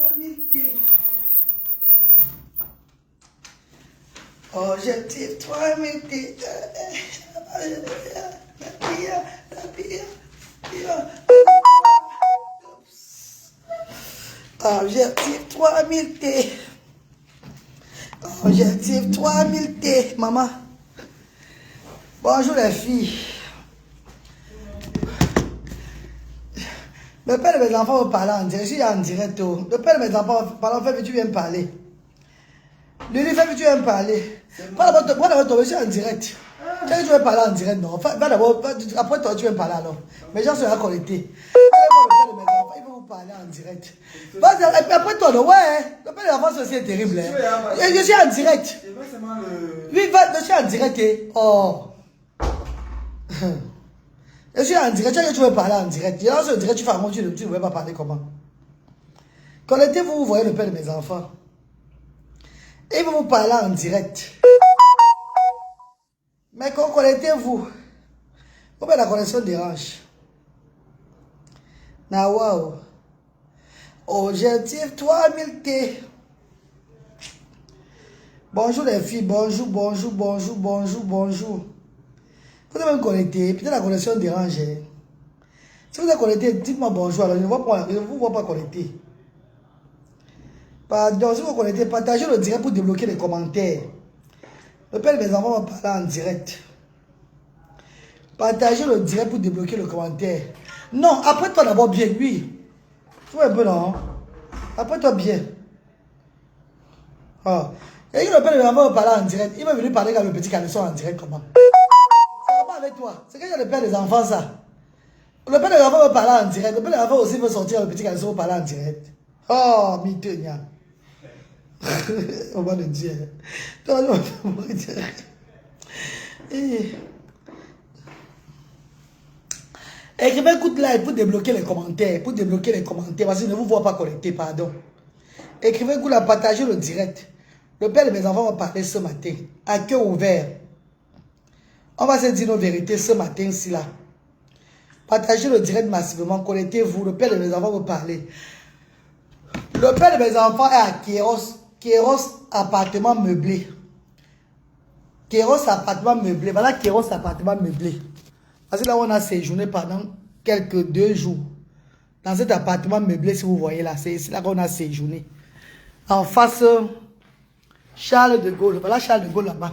3000 Objectif 3000 Objectif 3000 T. Objectif 3000 T. Maman. Bonjour les filles. Le père de mes enfants va parler en direct. Je suis en direct. Le père de mes enfants va parler. En fait, tu viens me parler. Lui, fait que tu viens me parler. Pas d'abord tomber, je suis en direct. Tu veux parler en direct, non? Pas d'abord, après toi, tu viens me parler alors. Mes gens seront connectés. Il va vous parler en direct. Après toi, non, ouais. Le père de l'enfant, c'est terrible. Je suis en direct. Oui, je suis en direct. Oh. Je suis en direct. Tu veux parler en direct. Là, sur le direct, tu fais un mot, tu ne veux pas parler comment? Connectez-vous, vous voyez le père de mes enfants. Il va vous parler en direct. Mais connectez-vous. Pourquoi la connexion dérange? Na wow. Objectif 3000 T. Bonjour les filles. Bonjour. Vous devez me connecter. Peut-être la connexion dérange. Si vous êtes connecté, dites-moi bonjour. Alors je ne vous vois pas connecter. Pardon, si vous connectez, partagez le direct pour débloquer les commentaires. Le père de mes enfants va parler en direct. Partagez le direct pour débloquer le commentaire. Non, après toi d'abord bien, oui. Tu vois un peu, non? Après toi bien. Oh. Et le père de mes enfants va parler en direct. Il va venir parler avec le petit caleçon en direct, comment? Ça va pas avec toi. C'est que le père des enfants, ça. Le père des enfants va parler en direct. Le père des enfants aussi veut sortir le petit caleçon pour parler en direct. Oh, mitenia. On va le dire. Écrivez coup de like pour débloquer les commentaires. Parce que je ne vous vois pas connecter, pardon. Écrivez coup la partagez le direct. Le père de mes enfants va parler ce matin. À cœur ouvert. On va se dire nos vérités ce matin-ci là. Partagez le direct massivement. Connectez-vous. Le père de mes enfants va parler. Le père de mes enfants est à Kéros. Kéros appartement meublé. Kéros appartement meublé. Voilà Kéros appartement meublé. Parce que là on a séjourné pendant quelques 2 jours. Dans cet appartement meublé, si vous voyez là, c'est là qu'on a séjourné. En face, Charles de Gaulle. Voilà Charles de Gaulle là-bas.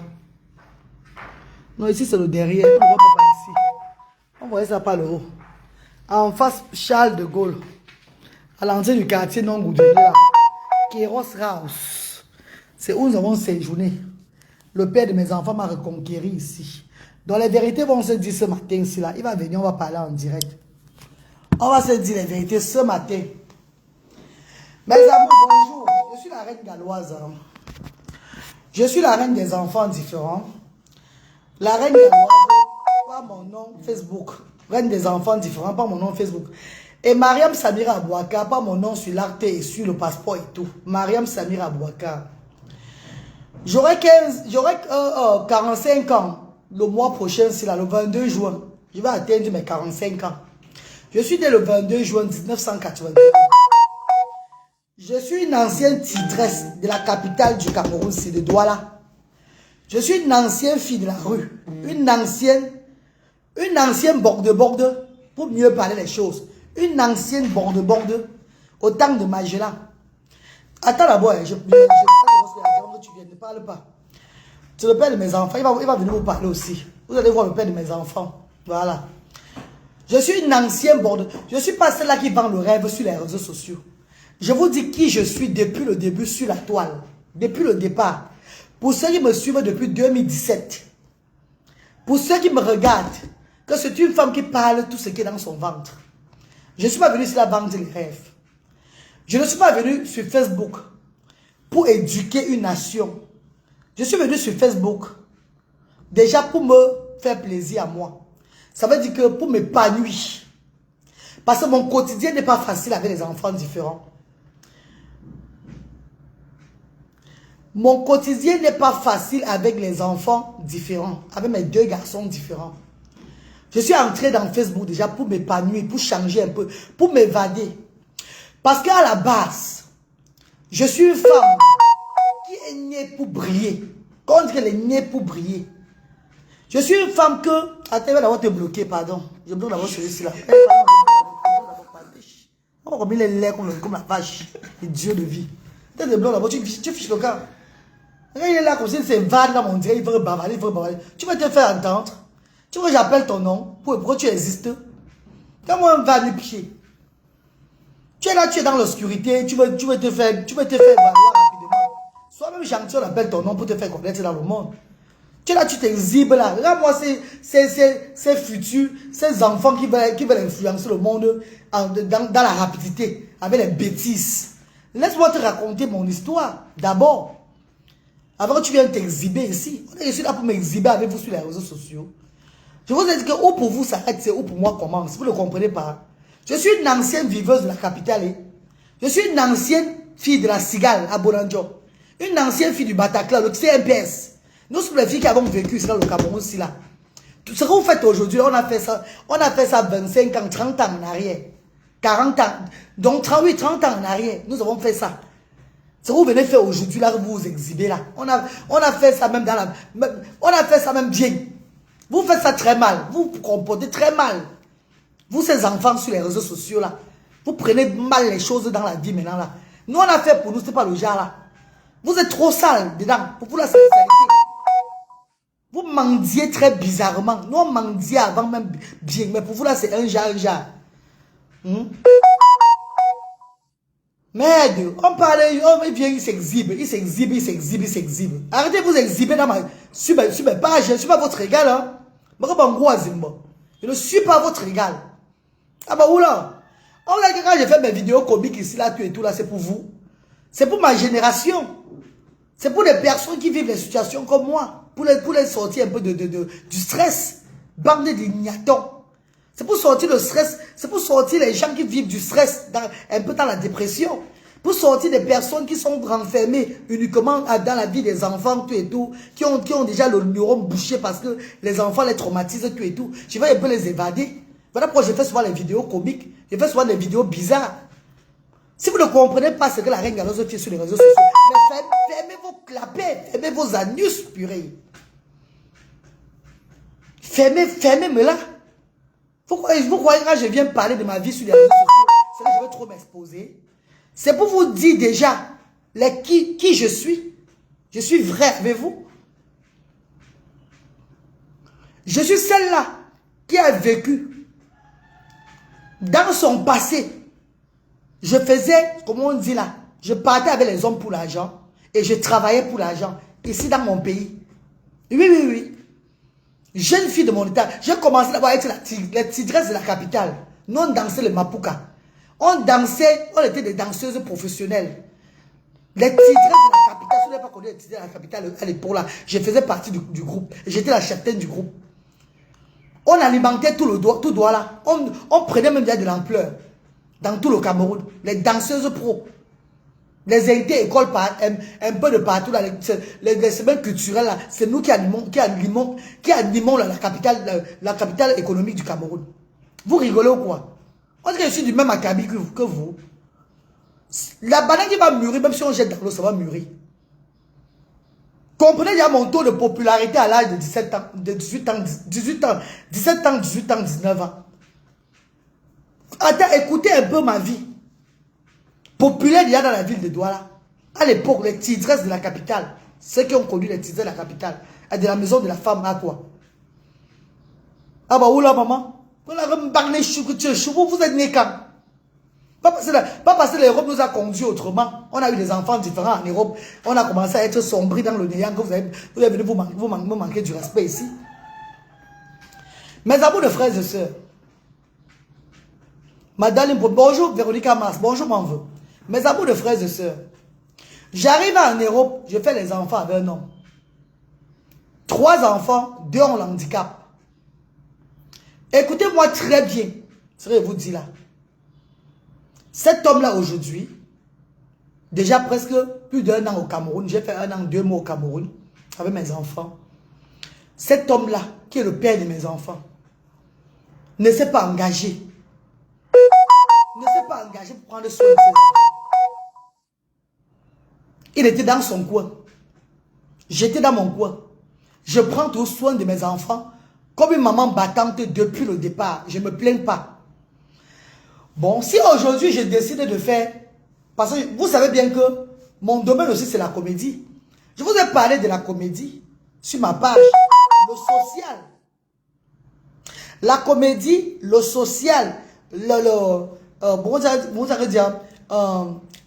Non, ici c'est le derrière. On ne voit pas ici. On voyait ça par le haut. En face, Charles de Gaulle. À l'entrée du quartier non goudronné là. Kéros House. C'est où nous avons séjourné. Le père de mes enfants m'a reconquéri ici. Donc les vérités vont se dire ce matin-ci là. Il va venir, on va parler en direct. On va se dire les vérités ce matin. Mes amours, bonjour. Je suis la reine galloise. Je suis la reine des enfants différents. La reine galloise, pas mon nom Facebook. Reine des enfants différents, pas mon nom Facebook. Et Mariam Samira Abouakar, pas mon nom sur l'acte et sur le passeport et tout. Mariam Samira Abouakar. J'aurai 45 ans le mois prochain, c'est là, le 22 juin. Je vais atteindre mes 45 ans. Je suis né le 22 juin 1982. Je suis une ancienne tigresse de la capitale du Cameroun, c'est de Douala. Je suis une ancienne fille de la rue. Une ancienne borde-borde, pour mieux parler les choses. Une ancienne borde-borde au temps de Magella. Attends d'abord, tu ne parles pas. C'est le père de mes enfants, il va venir vous parler aussi. Vous allez voir le père de mes enfants. Voilà. Je suis une ancienne borde. Je ne suis pas celle-là qui vend le rêve sur les réseaux sociaux. Je vous dis qui je suis depuis le début sur la toile. Depuis le départ. Pour ceux qui me suivent depuis 2017. Pour ceux qui me regardent. Que c'est une femme qui parle tout ce qui est dans son ventre. Je ne suis pas venu sur la vendre les rêves. Je ne suis pas venu sur Facebook pour éduquer une nation. Je suis venu sur Facebook déjà pour me faire plaisir à moi. Ça veut dire que pour m'épanouir. Parce que mon quotidien n'est pas facile avec les enfants différents. Mon quotidien n'est pas facile avec les enfants différents. Avec mes 2 garçons différents. Je suis entré dans Facebook déjà pour m'épanouir, pour changer un peu, pour m'évader. Parce qu'à la base, Je suis une femme qui est née pour briller. Quand on dit qu'elle est née pour briller. Je suis une femme que... Attends, je vais d'abord te bloquer, pardon. Je bloque d'abord celui-ci là. On va remettre les lait comme la vache. Les dieux de vie. Tu te bloques d'abord, tu fiches le cas. Regarde, il est là comme si c'est vague là, mon Dieu, il veut bavarder, il veut bavarder. Tu veux te faire entendre. Tu veux que j'appelle ton nom. Pourquoi tu existes? Comment on va lui pied? Tu es là, tu es dans l'obscurité, tu veux te faire valoir rapidement. Sois même gentil, on appelle ton nom pour te faire connaître dans le monde. Tu es là, tu t'exhibes là. Regarde-moi ces futurs, ces enfants qui veulent influencer le monde dans la rapidité, avec les bêtises. Laisse-moi te raconter mon histoire, d'abord. Avant que tu viennes t'exhiber ici. Je suis là pour m'exhiber avec vous sur les réseaux sociaux. Je vous ai dit que où pour vous s'arrête, c'est où pour moi commence. Vous ne le comprenez pas. Je suis une ancienne viveuse de la capitale. Je suis une ancienne fille de la Cigale à Bonanjo. Une ancienne fille du Bataclan, le CMPS. Nous sommes les filles qui avons vécu ici dans le Cameroun aussi là. Tout ce que vous faites aujourd'hui, on a fait ça 25 ans, 30 ans en arrière. 40 ans. Donc 30 ans en arrière, nous avons fait ça. Ce que vous venez faire aujourd'hui là, vous vous exhibez là. On a fait ça même on a fait ça même bien. Vous faites ça très mal. Vous vous comportez très mal. Vous, ces enfants sur les réseaux sociaux là, vous prenez mal les choses dans la vie maintenant là. Nous, on a fait pour nous, c'est pas le genre là. Vous êtes trop sale dedans. Pour vous, la sincérité. Vous mendiez très bizarrement. Nous, on mendiait avant même bien. Mais pour vous, là, c'est un genre. Merde, on parlait, il vient, il s'exhibe. Arrêtez de vous exhiber sur mes pages. Je ne suis pas votre égal. Hein. Je ne suis pas votre égal. Ah bah oula. On a dit quand j'ai fait mes vidéos comiques ici, là, tout et tout, là, c'est pour vous. C'est pour ma génération. C'est pour les personnes qui vivent les situations comme moi. Pour les sortir un peu du stress. Bande d'ignatons. C'est pour sortir le stress. C'est pour sortir les gens qui vivent du stress, un peu dans la dépression. Pour sortir des personnes qui sont renfermées uniquement dans la vie des enfants, tout et tout. Qui ont déjà le neurone bouché parce que les enfants les traumatisent, tout et tout. Je vais un peu les évader. Voilà pourquoi je fais souvent les vidéos comiques. Je fais souvent des vidéos bizarres. Si vous ne comprenez pas ce que la reine Galoise fait sur les réseaux sociaux, mais fermez vos clapets, fermez vos anus, purée. Fermez-me là. Vous croyez que quand je viens parler de ma vie sur les réseaux sociaux, c'est que je veux trop m'exposer. C'est pour vous dire déjà qui je suis. Je suis vrai avec vous. Je suis celle-là qui a vécu. Dans son passé, je faisais, comment on dit là, je partais avec les hommes pour l'argent et je travaillais pour l'argent, ici dans mon pays. Oui. Jeune fille de mon état, j'ai commencé d'abord à être la tigresse de la capitale. Nous, on dansait le Mapuka. On dansait, on était des danseuses professionnelles. Les tigresse de la capitale, si vous n'avez pas connu les tigresse de la capitale à l'époque là, je faisais partie du groupe. J'étais la cheftaine du groupe. On alimentait tout droit là. On prenait même déjà de l'ampleur. Dans tout le Cameroun. Les danseuses pro. Les invités écoles un peu de partout là. Les semaines culturelles là. C'est nous qui animons la capitale économique du Cameroun. Vous rigolez ou quoi? On dirait que je suis du même acabit que vous. La banane qui va mûrir, même si on jette dans l'eau, ça va mûrir. Comprenez, il y a mon taux de popularité à l'âge de 17 ans, 19 ans. Attends, écoutez un peu ma vie. Populaire, il y a dans la ville de Douala. À l'époque, les tidresses de la capitale, ceux qui ont connu les tidresses de la capitale, de la maison de la femme, à quoi? Ah bah, oula, maman. Vous êtes né quand? Pas parce que l'Europe nous a conduits autrement. On a eu des enfants différents en Europe. On a commencé à être sombris dans le néant que vous êtes venus vous manquer du respect ici. Mes amours de frères et sœurs. Madame, bonjour Véronica Mars, bonjour Manveux. Mes amours de frères et sœurs. J'arrive en Europe, je fais les enfants avec un homme. 3 enfants, 2 ont le handicap. Écoutez-moi très bien ce que je vous dis là. Cet homme-là aujourd'hui, déjà presque plus d'1 an au Cameroun, j'ai fait 1 an, 2 mois au Cameroun avec mes enfants. Cet homme-là, qui est le père de mes enfants, ne s'est pas engagé. Ne s'est pas engagé pour prendre soin de ses enfants. Il était dans son coin. J'étais dans mon coin. Je prends tout soin de mes enfants comme une maman battante depuis le départ. Je ne me plains pas. Bon, si aujourd'hui je décide de faire... Parce que vous savez bien que mon domaine aussi c'est la comédie. Je vous ai parlé de la comédie sur ma page. Le social. La comédie, le social, vous allez dire,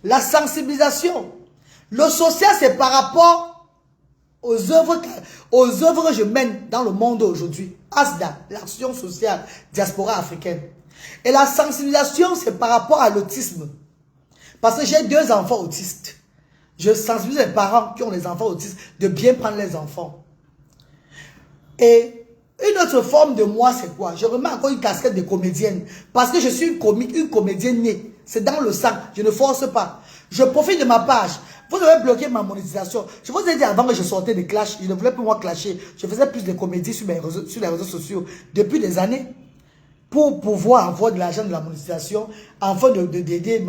la sensibilisation. Le social, c'est par rapport aux œuvres que je mène dans le monde aujourd'hui. ASDA, l'action sociale, diaspora africaine. Et la sensibilisation, c'est par rapport à l'autisme. Parce que j'ai 2 enfants autistes. Je sensibilise les parents qui ont des enfants autistes de bien prendre les enfants. Et une autre forme de moi, c'est quoi? Je remets encore une casquette de comédienne. Parce que je suis une comédienne née. C'est dans le sang. Je ne force pas. Je profite de ma page. Vous avez bloqué ma monétisation. Je vous ai dit avant que je sortais de clash, je ne voulais plus moi clasher. Je faisais plus de comédie sur les réseaux sociaux depuis des années. Pour pouvoir avoir de l'argent de la monétisation, afin d'aider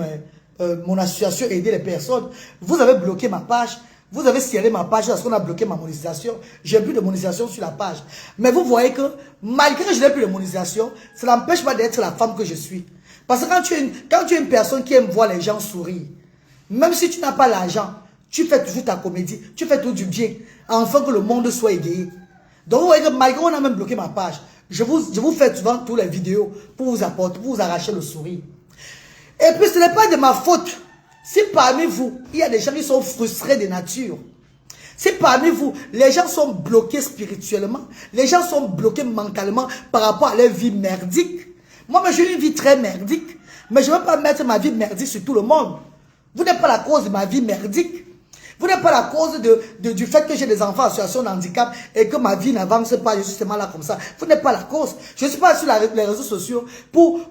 mon association, aider les personnes. Vous avez bloqué ma page. Vous avez scellé ma page parce qu'on a bloqué ma monétisation. J'ai plus de monétisation sur la page. Mais vous voyez que malgré que je n'ai plus de monétisation, ça n'empêche pas d'être la femme que je suis. Parce que quand tu es une personne qui aime voir les gens sourire, même si tu n'as pas l'argent, tu fais toujours ta comédie, tu fais tout du bien, afin que le monde soit égayé. Donc vous voyez que malgré qu'on a même bloqué ma page, je vous fais souvent toutes les vidéos pour vous apporter, pour vous arracher le sourire. Et puis ce n'est pas de ma faute. Si parmi vous, il y a des gens qui sont frustrés de nature, si parmi vous, les gens sont bloqués spirituellement, les gens sont bloqués mentalement par rapport à leur vie merdique, moi j'ai une vie très merdique, mais je ne veux pas mettre ma vie merdique sur tout le monde. Vous n'êtes pas la cause de ma vie merdique. Vous n'êtes pas la cause du fait que j'ai des enfants en situation de handicap et que ma vie n'avance pas, je suis seulement là comme ça. Vous n'êtes pas la cause. Je ne suis pas sur les réseaux sociaux pour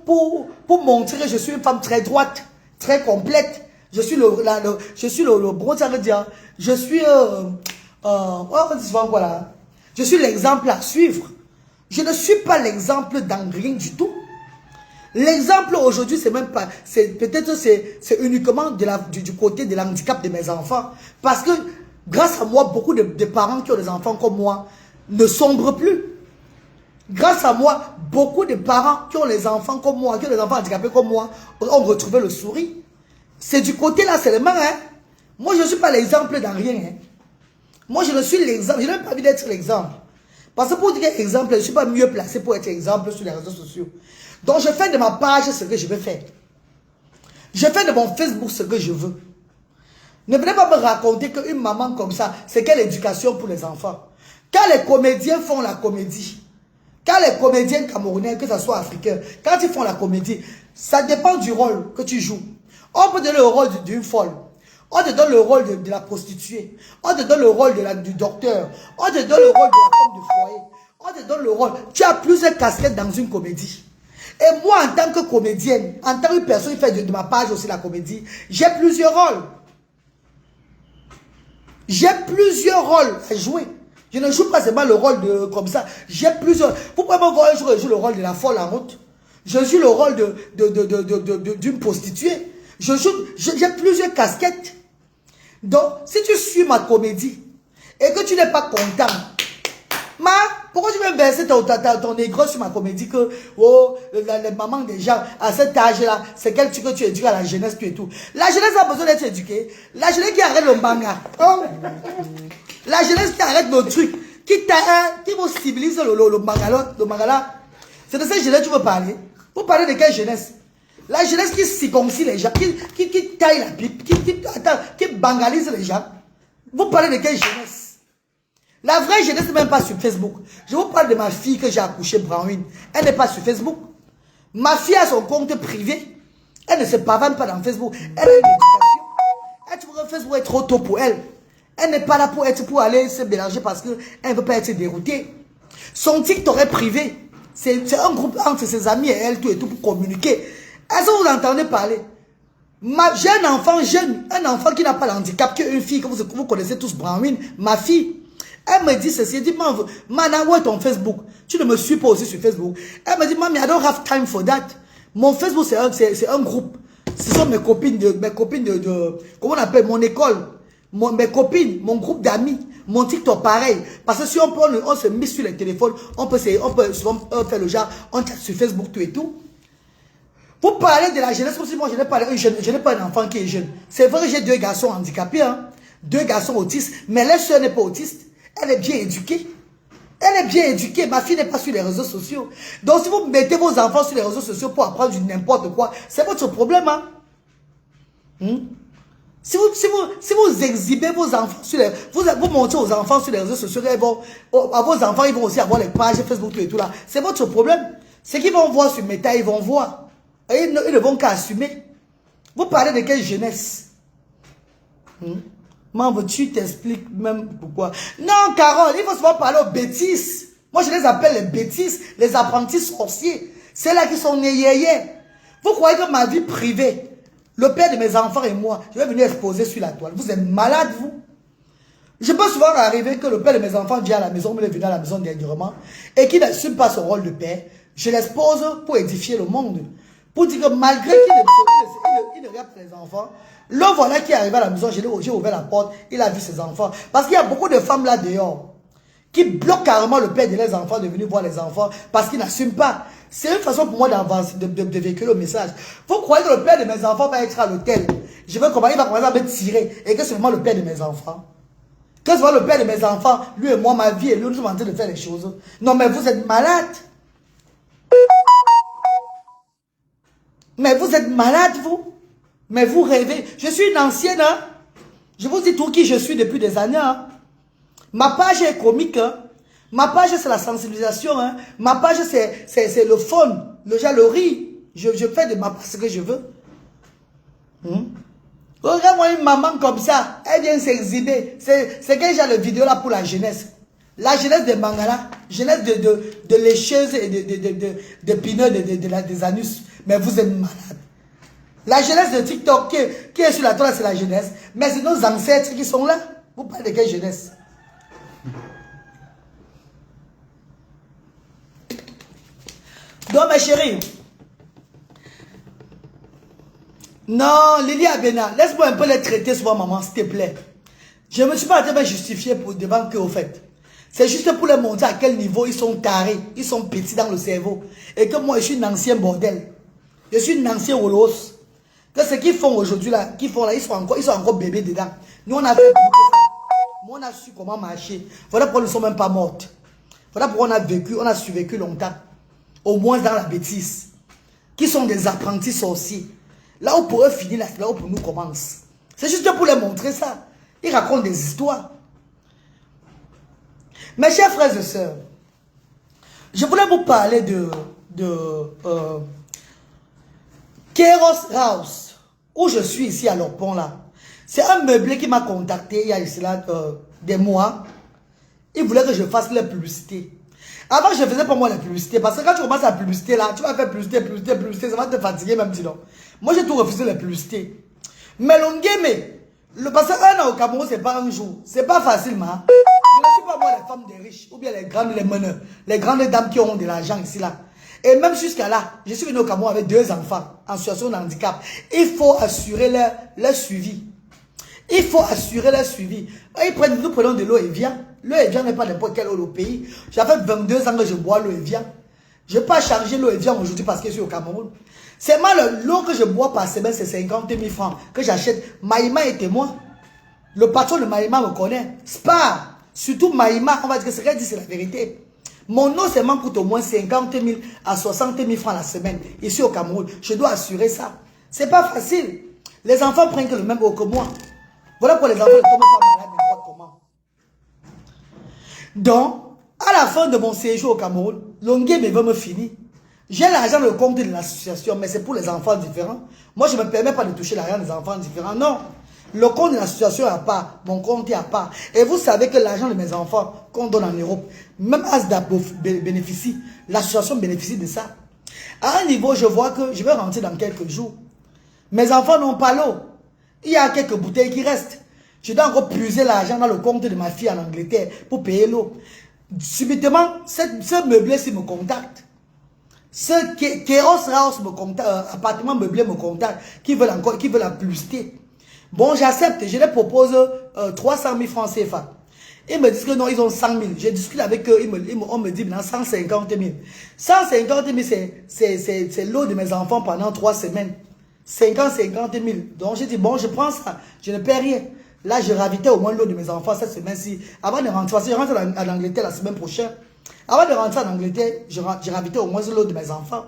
montrer que je suis une femme très droite, très complète. Je suis je suis l'exemple à suivre. Je ne suis pas l'exemple dans rien du tout. L'exemple aujourd'hui, c'est même pas, peut-être c'est uniquement du côté de l'handicap de mes enfants. Parce que grâce à moi, beaucoup de parents qui ont des enfants comme moi ne sombrent plus. Grâce à moi, beaucoup de parents qui ont les enfants comme moi, qui ont des enfants handicapés comme moi, ont retrouvé le sourire. C'est du côté là seulement, hein. Moi, je ne suis pas l'exemple dans rien, hein. Moi, je ne suis l'exemple. Je n'ai même pas envie d'être l'exemple. Parce que pour dire exemple, je ne suis pas mieux placé pour être exemple sur les réseaux sociaux. Donc, je fais de ma page ce que je veux faire. Je fais de mon Facebook ce que je veux. Ne venez pas me raconter qu'une maman comme ça, c'est quelle éducation pour les enfants. Quand les comédiens font la comédie, quand les comédiens camerounais, que ce soit africains, quand ils font la comédie, ça dépend du rôle que tu joues. On peut donner le rôle d'une folle. On te donne le rôle de la prostituée. On te donne le rôle du docteur. On te donne le rôle de la femme du foyer. On te donne le rôle. Tu as plusieurs casquettes dans une comédie. Et moi, en tant que comédienne, en tant que personne qui fait de ma page aussi la comédie, j'ai plusieurs rôles. J'ai plusieurs rôles à jouer. Je ne joue pas seulement le rôle de comme ça. J'ai plusieurs. Vous pouvez me voir un jour, je joue le rôle de la folle en route. Je joue le rôle d'une prostituée. J'ai plusieurs casquettes. Donc, si tu suis ma comédie et que tu n'es pas content, pourquoi tu veux verser ton négro sur ma comédie que oh, les mamans des gens à cet âge-là, c'est quel truc que tu éduques à la jeunesse et tout. La jeunesse a besoin d'être éduquée. La jeunesse qui arrête le manga. Oh. La jeunesse qui arrête nos trucs, qui vous civilise le manga là. C'est de cette jeunesse que tu veux parler. Vous parlez de quelle jeunesse? La jeunesse qui circoncis les gens, qui taille la pipe, qui bangalise les gens. Vous parlez de quelle jeunesse? La vraie jeunesse n'est même pas sur Facebook. Je vous parle de ma fille que j'ai accouchée, Brownwin. Elle n'est pas sur Facebook. Ma fille a son compte privé. Elle ne se pavane pas dans Facebook. Elle a une éducation. Elle trouve que Facebook est trop tôt pour elle. Elle n'est pas là pour aller se mélanger parce qu'elle ne veut pas être déroutée. Son TikTok est privé. C'est un groupe entre ses amis et elle, tout et tout, pour communiquer. Est-ce que vous entendez parler? J'ai un enfant jeune, un enfant qui n'a pas l'handicap, qui est une fille que vous connaissez tous, Brownwin, ma fille. Elle me dit ceci, elle dit, Mana, où est ton Facebook? Tu ne me suis pas aussi sur Facebook. Elle me dit, Mami, I don't have time for that. Mon Facebook, c'est un groupe. Ce sont mes copines de comment on appelle, mon école. mes copines, mon groupe d'amis, mon TikTok pareil. Parce que si on se met sur les téléphones, on peut souvent faire le genre, on chat sur Facebook, tout et tout. Vous parlez de la jeunesse comme si moi je n'ai pas un enfant qui est jeune. C'est vrai que j'ai 2 garçons handicapés, hein, 2 garçons autistes, mais la soeur n'est pas autiste. Elle est bien éduquée. Elle est bien éduquée. Ma fille n'est pas sur les réseaux sociaux. Donc si vous mettez vos enfants sur les réseaux sociaux pour apprendre du n'importe quoi, c'est votre problème, hein. Si vous exhibez vos enfants sur les... Vous montrez aux enfants sur les réseaux sociaux, à vos enfants, ils vont aussi avoir les pages Facebook et tout là. C'est votre problème. Ce qu'ils vont voir sur Meta, ils vont voir. Et ils ne vont qu'à assumer. Vous parlez de quelle jeunesse? Maman, tu t'expliques même pourquoi. Non, Carole, il faut souvent parler aux bêtises. Moi, je les appelle les bêtises, les apprentis sorciers. C'est là qui sont nés yéyés. Vous croyez que ma vie privée, le père de mes enfants et moi, je vais venir exposer sur la toile. Vous êtes malade, vous? Je peux souvent arriver que le père de mes enfants vient à la maison, mais il est venu à la maison dernièrement, et qu'il n'assume pas son rôle de père. Je l'expose pour édifier le monde. Pour dire que malgré qu'il ne regarde pas les enfants, le voilà qui est arrivé à la maison, j'ai ouvert la porte, il a vu ses enfants. Parce qu'il y a beaucoup de femmes là dehors qui bloquent carrément le père de leurs enfants de venir voir les enfants parce qu'ils n'assument pas. C'est une façon pour moi d'avancer, de véhiculer le message. Vous croyez que le père de mes enfants va être à l'hôtel? Il va commencer à me tirer et que c'est vraiment le père de mes enfants. Que c'est vraiment le père de mes enfants, lui et moi, ma vie et lui, nous sommes en train de faire les choses. Non mais vous êtes malade. Mais vous êtes malade, vous. Mais vous rêvez. Je suis une ancienne, hein. Je vous dis tout qui je suis depuis des années, hein. Ma page est comique, hein. Ma page, c'est la sensibilisation, hein. Ma page, c'est le fun, le rire. Je fais de ma part ce que je veux. Regarde-moi une maman comme ça. Elle vient s'exhiber. C'est quel genre de vidéo là pour la jeunesse? La jeunesse des mangalas, jeunesse de lécheuses et de pineux des anus. Mais vous êtes malade. La jeunesse de TikTok qui est sur la toile, c'est la jeunesse. Mais c'est nos ancêtres qui sont là. Vous parlez de quelle jeunesse? Donc, mes chéris. Non, Lily Abena, laisse-moi un peu les traiter souvent, maman, s'il te plaît. Je ne me suis pas tellement justifié pour devant qu'eux, au fait. C'est juste pour les montrer à quel niveau ils sont carrés, ils sont petits dans le cerveau. Et que moi, je suis une ancienne bordel. Je suis une ancienne holos. Que ce qu'ils font aujourd'hui, là, ils sont encore bébés dedans. Nous, on a fait plus que ça. Moi, on a su comment marcher. Voilà pourquoi nous ne sommes même pas mortes. Voilà pourquoi on a survécu longtemps. Au moins dans la bêtise. Qui sont des apprentis sorciers. Là où pour eux finir, là où pour nous commence. C'est juste pour les montrer ça. Ils racontent des histoires. Mes chers frères et sœurs, je voulais vous parler de Keros House, où je suis ici à Lopon là. C'est un meublé qui m'a contacté il y a cela des mois. Il voulait que je fasse la publicité. Avant, je ne faisais pas moi la publicité. Parce que quand tu commences la publicité là, tu vas faire publicité, ça va te fatiguer même sinon. Moi, j'ai tout refusé la publicité. Mais parce qu'un an au Cameroun, c'est pas un jour. C'est pas facile, ma. Je ne suis pas moi les femmes des riches, ou bien les grandes, les meneurs, les grandes dames qui ont de l'argent ici là. Et même jusqu'à là, je suis venu au Cameroun avec 2 enfants en situation de handicap. Il faut assurer leur suivi. Il faut assurer leur suivi. Nous prenons de l'eau Evian. L'eau Evian n'est pas n'importe quelle eau au pays. J'avais 22 ans que je bois l'eau Evian. Je n'ai pas chargé l'eau Evian aujourd'hui parce que je suis au Cameroun. C'est mal, l'eau que je bois par semaine, c'est 50 000 francs que j'achète. Maïma est témoin. Le patron de Maïma me connaît. Spa, surtout Maïma, on va dire que ce qu'elle dit, c'est la vérité. Mon eau seulement coûte au moins 50 000 à 60 000 francs la semaine. Ici au Cameroun, je dois assurer ça. C'est pas facile. Les enfants prennent que le même eau que moi. Voilà pour les enfants ne tombent pas malades n'importe comment. Donc, à la fin de mon séjour au Cameroun, l'ongé veut me finir. J'ai l'argent dans le compte de l'association, mais c'est pour les enfants différents. Moi, je ne me permets pas de toucher l'argent des enfants différents. Non. Le compte de l'association est à part. Mon compte est à part. Et vous savez que l'argent de mes enfants qu'on donne en Europe, même Asda bénéficie, l'association bénéficie de ça. À un niveau, je vois que je vais rentrer dans quelques jours. Mes enfants n'ont pas l'eau. Il y a quelques bouteilles qui restent. Je dois encore puiser l'argent dans le compte de ma fille en Angleterre pour payer l'eau. Subitement, ce meublé-ci me contacte. Ce Keros House me contacte, appartement meublé me contacte, qui veut la publicité. Bon, j'accepte, je les propose 300 000 francs CFA. Ils me disent que non, ils ont 100 000. Je discute avec eux, on me dit maintenant 150 000. 150 000, c'est l'eau de mes enfants pendant 3 semaines. 50 000. Donc j'ai dit, bon, je prends ça, je ne paie rien. Là, je ravitais au moins l'eau de mes enfants cette semaine-ci. Avant de rentrer, parce que je rentre en Angleterre la semaine prochaine. Avant de rentrer en Angleterre, je ravitais au moins l'eau de mes enfants.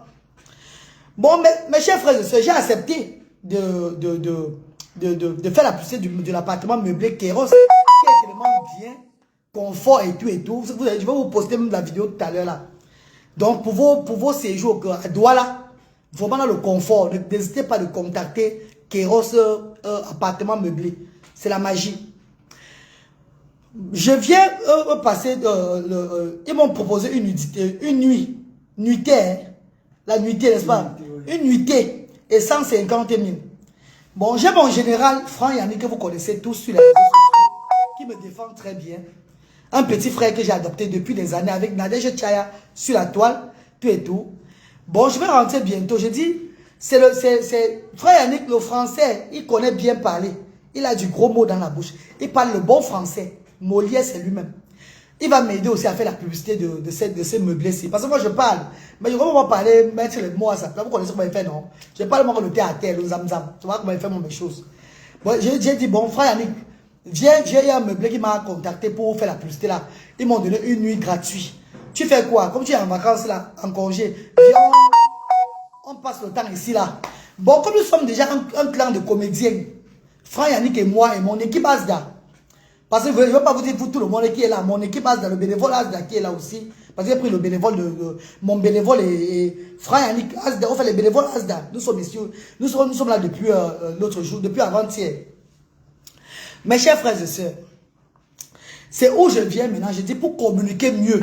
Bon, mes chers frères et sœurs, j'ai accepté de faire la publicité de l'appartement meublé Kéros, qui est tellement bien, confort et tout et tout. Je vais vous poster même la vidéo tout à l'heure là. Donc, pour vos séjours à Douala, vraiment dans le confort, n'hésitez pas de contacter Kéros appartement meublé. C'est la magie. Je viens passer, ils m'ont proposé une nuitée, la nuitée, n'est-ce pas? Une nuitée et 150 000. Bon, j'ai mon général Franck Yannick que vous connaissez tous sur les réseaux sociaux, qui me défend très bien. Un petit frère que j'ai adopté depuis des années avec Nadège Tchaya sur la toile, tout et tout. Bon, je vais rentrer bientôt. Je dis, c'est Frère Yannick, le français, il connaît bien parler. Il a du gros mot dans la bouche. Il parle le bon français. Molière, c'est lui-même. Il va m'aider aussi à faire la publicité de ces meublés-ci. Parce que moi, je parle. Mais je ne vais pas parler, mettre les mots à sa place. Vous connaissez comment il fait, non? Je parle moi le thé à terre, le zamzam. Tu vois comment il fait mes choses. Bon, j'ai dit, bon, frère Yannick, j'ai un meublé qui m'a contacté pour faire la publicité là. Ils m'ont donné une nuit gratuite. Tu fais quoi? Comme tu es en vacances là, en congé, viens, on passe le temps ici là. Bon, comme nous sommes déjà un clan de comédiens, Franck Yannick et moi et mon équipe Asda. Parce que je ne veux pas vous dire pour tout le monde qui est là. Mon équipe Asda, le bénévole Asda qui est là aussi. Parce que j'ai pris le bénévole mon bénévole et Franck Yannick Asda. On fait les bénévoles Asda. Nous sommes ici. Nous sommes là depuis l'autre jour, depuis avant-hier. Mes chers frères et sœurs, c'est où je viens maintenant. Je dis pour communiquer mieux.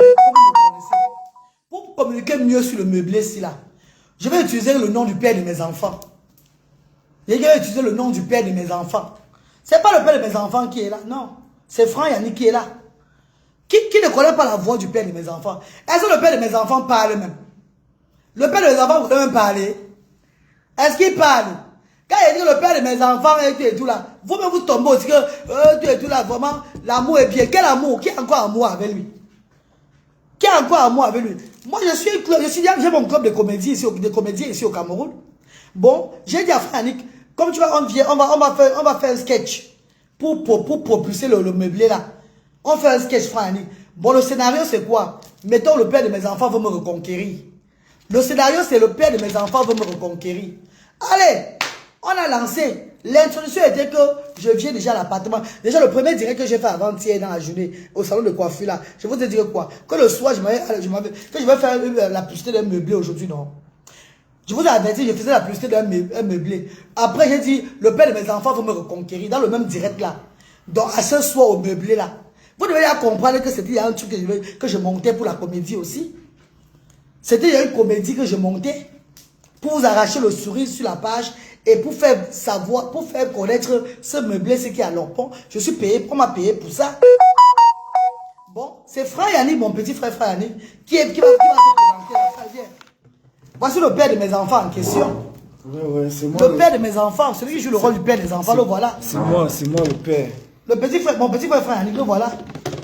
Pour communiquer mieux sur le meublé ici là. Je vais utiliser le nom du père de mes enfants. Je vais utiliser le nom du père de mes enfants. Ce n'est pas le père de mes enfants qui est là, non. C'est Franck Yannick qui est là. Qui ne connaît pas la voix du père de mes enfants? Est-ce que le père de mes enfants parle même? Le père de mes enfants voudrait même parler? Est-ce qu'il parle? Quand il dit le père de mes enfants et tout là, vous-même vous tombez aussi que tout là, vraiment, l'amour est bien. Quel amour? Qui a encore amour avec lui? Qui a encore amour avec lui? Moi, j'ai mon club de comédie ici au Cameroun. Bon, j'ai dit à Franck Yannick, comme tu vois, on va faire un sketch pour propulser le meublé là. On fait un sketch, Franck Yannick. Bon, le scénario, c'est quoi? Mettons, le père de mes enfants veut me reconquérir. Le scénario, c'est le père de mes enfants veut me reconquérir. Allez, on a lancé. L'introduction était que je viens déjà à l'appartement. Déjà, le premier direct que j'ai fait avant-hier dans la journée, au salon de coiffure là, je vous ai dit quoi? Que le soir, que je vais faire la publicité d'un meublé aujourd'hui, non? Je vous ai averti, je faisais la publicité d'un meublé. Après, j'ai dit, le père de mes enfants veut me reconquérir dans le même direct là. Donc, à ce soir au meublé là. Vous devez comprendre que c'était un truc que je montais pour la comédie aussi. C'était une comédie que je montais pour vous arracher le sourire sur la page et pour faire savoir, pour faire connaître ce meublé, ce qui est à l'Orpont. Je suis payé, on m'a payé pour ça. Bon, c'est Franck Yannick, mon petit frère Franck Yannick, qui va se présenter. Voici le père de mes enfants en question. Ouais, c'est moi. Le père de mes enfants, celui qui joue le rôle du père des enfants, le voilà. C'est moi le père. Le petit frère, mon petit frère Yannick, le voilà.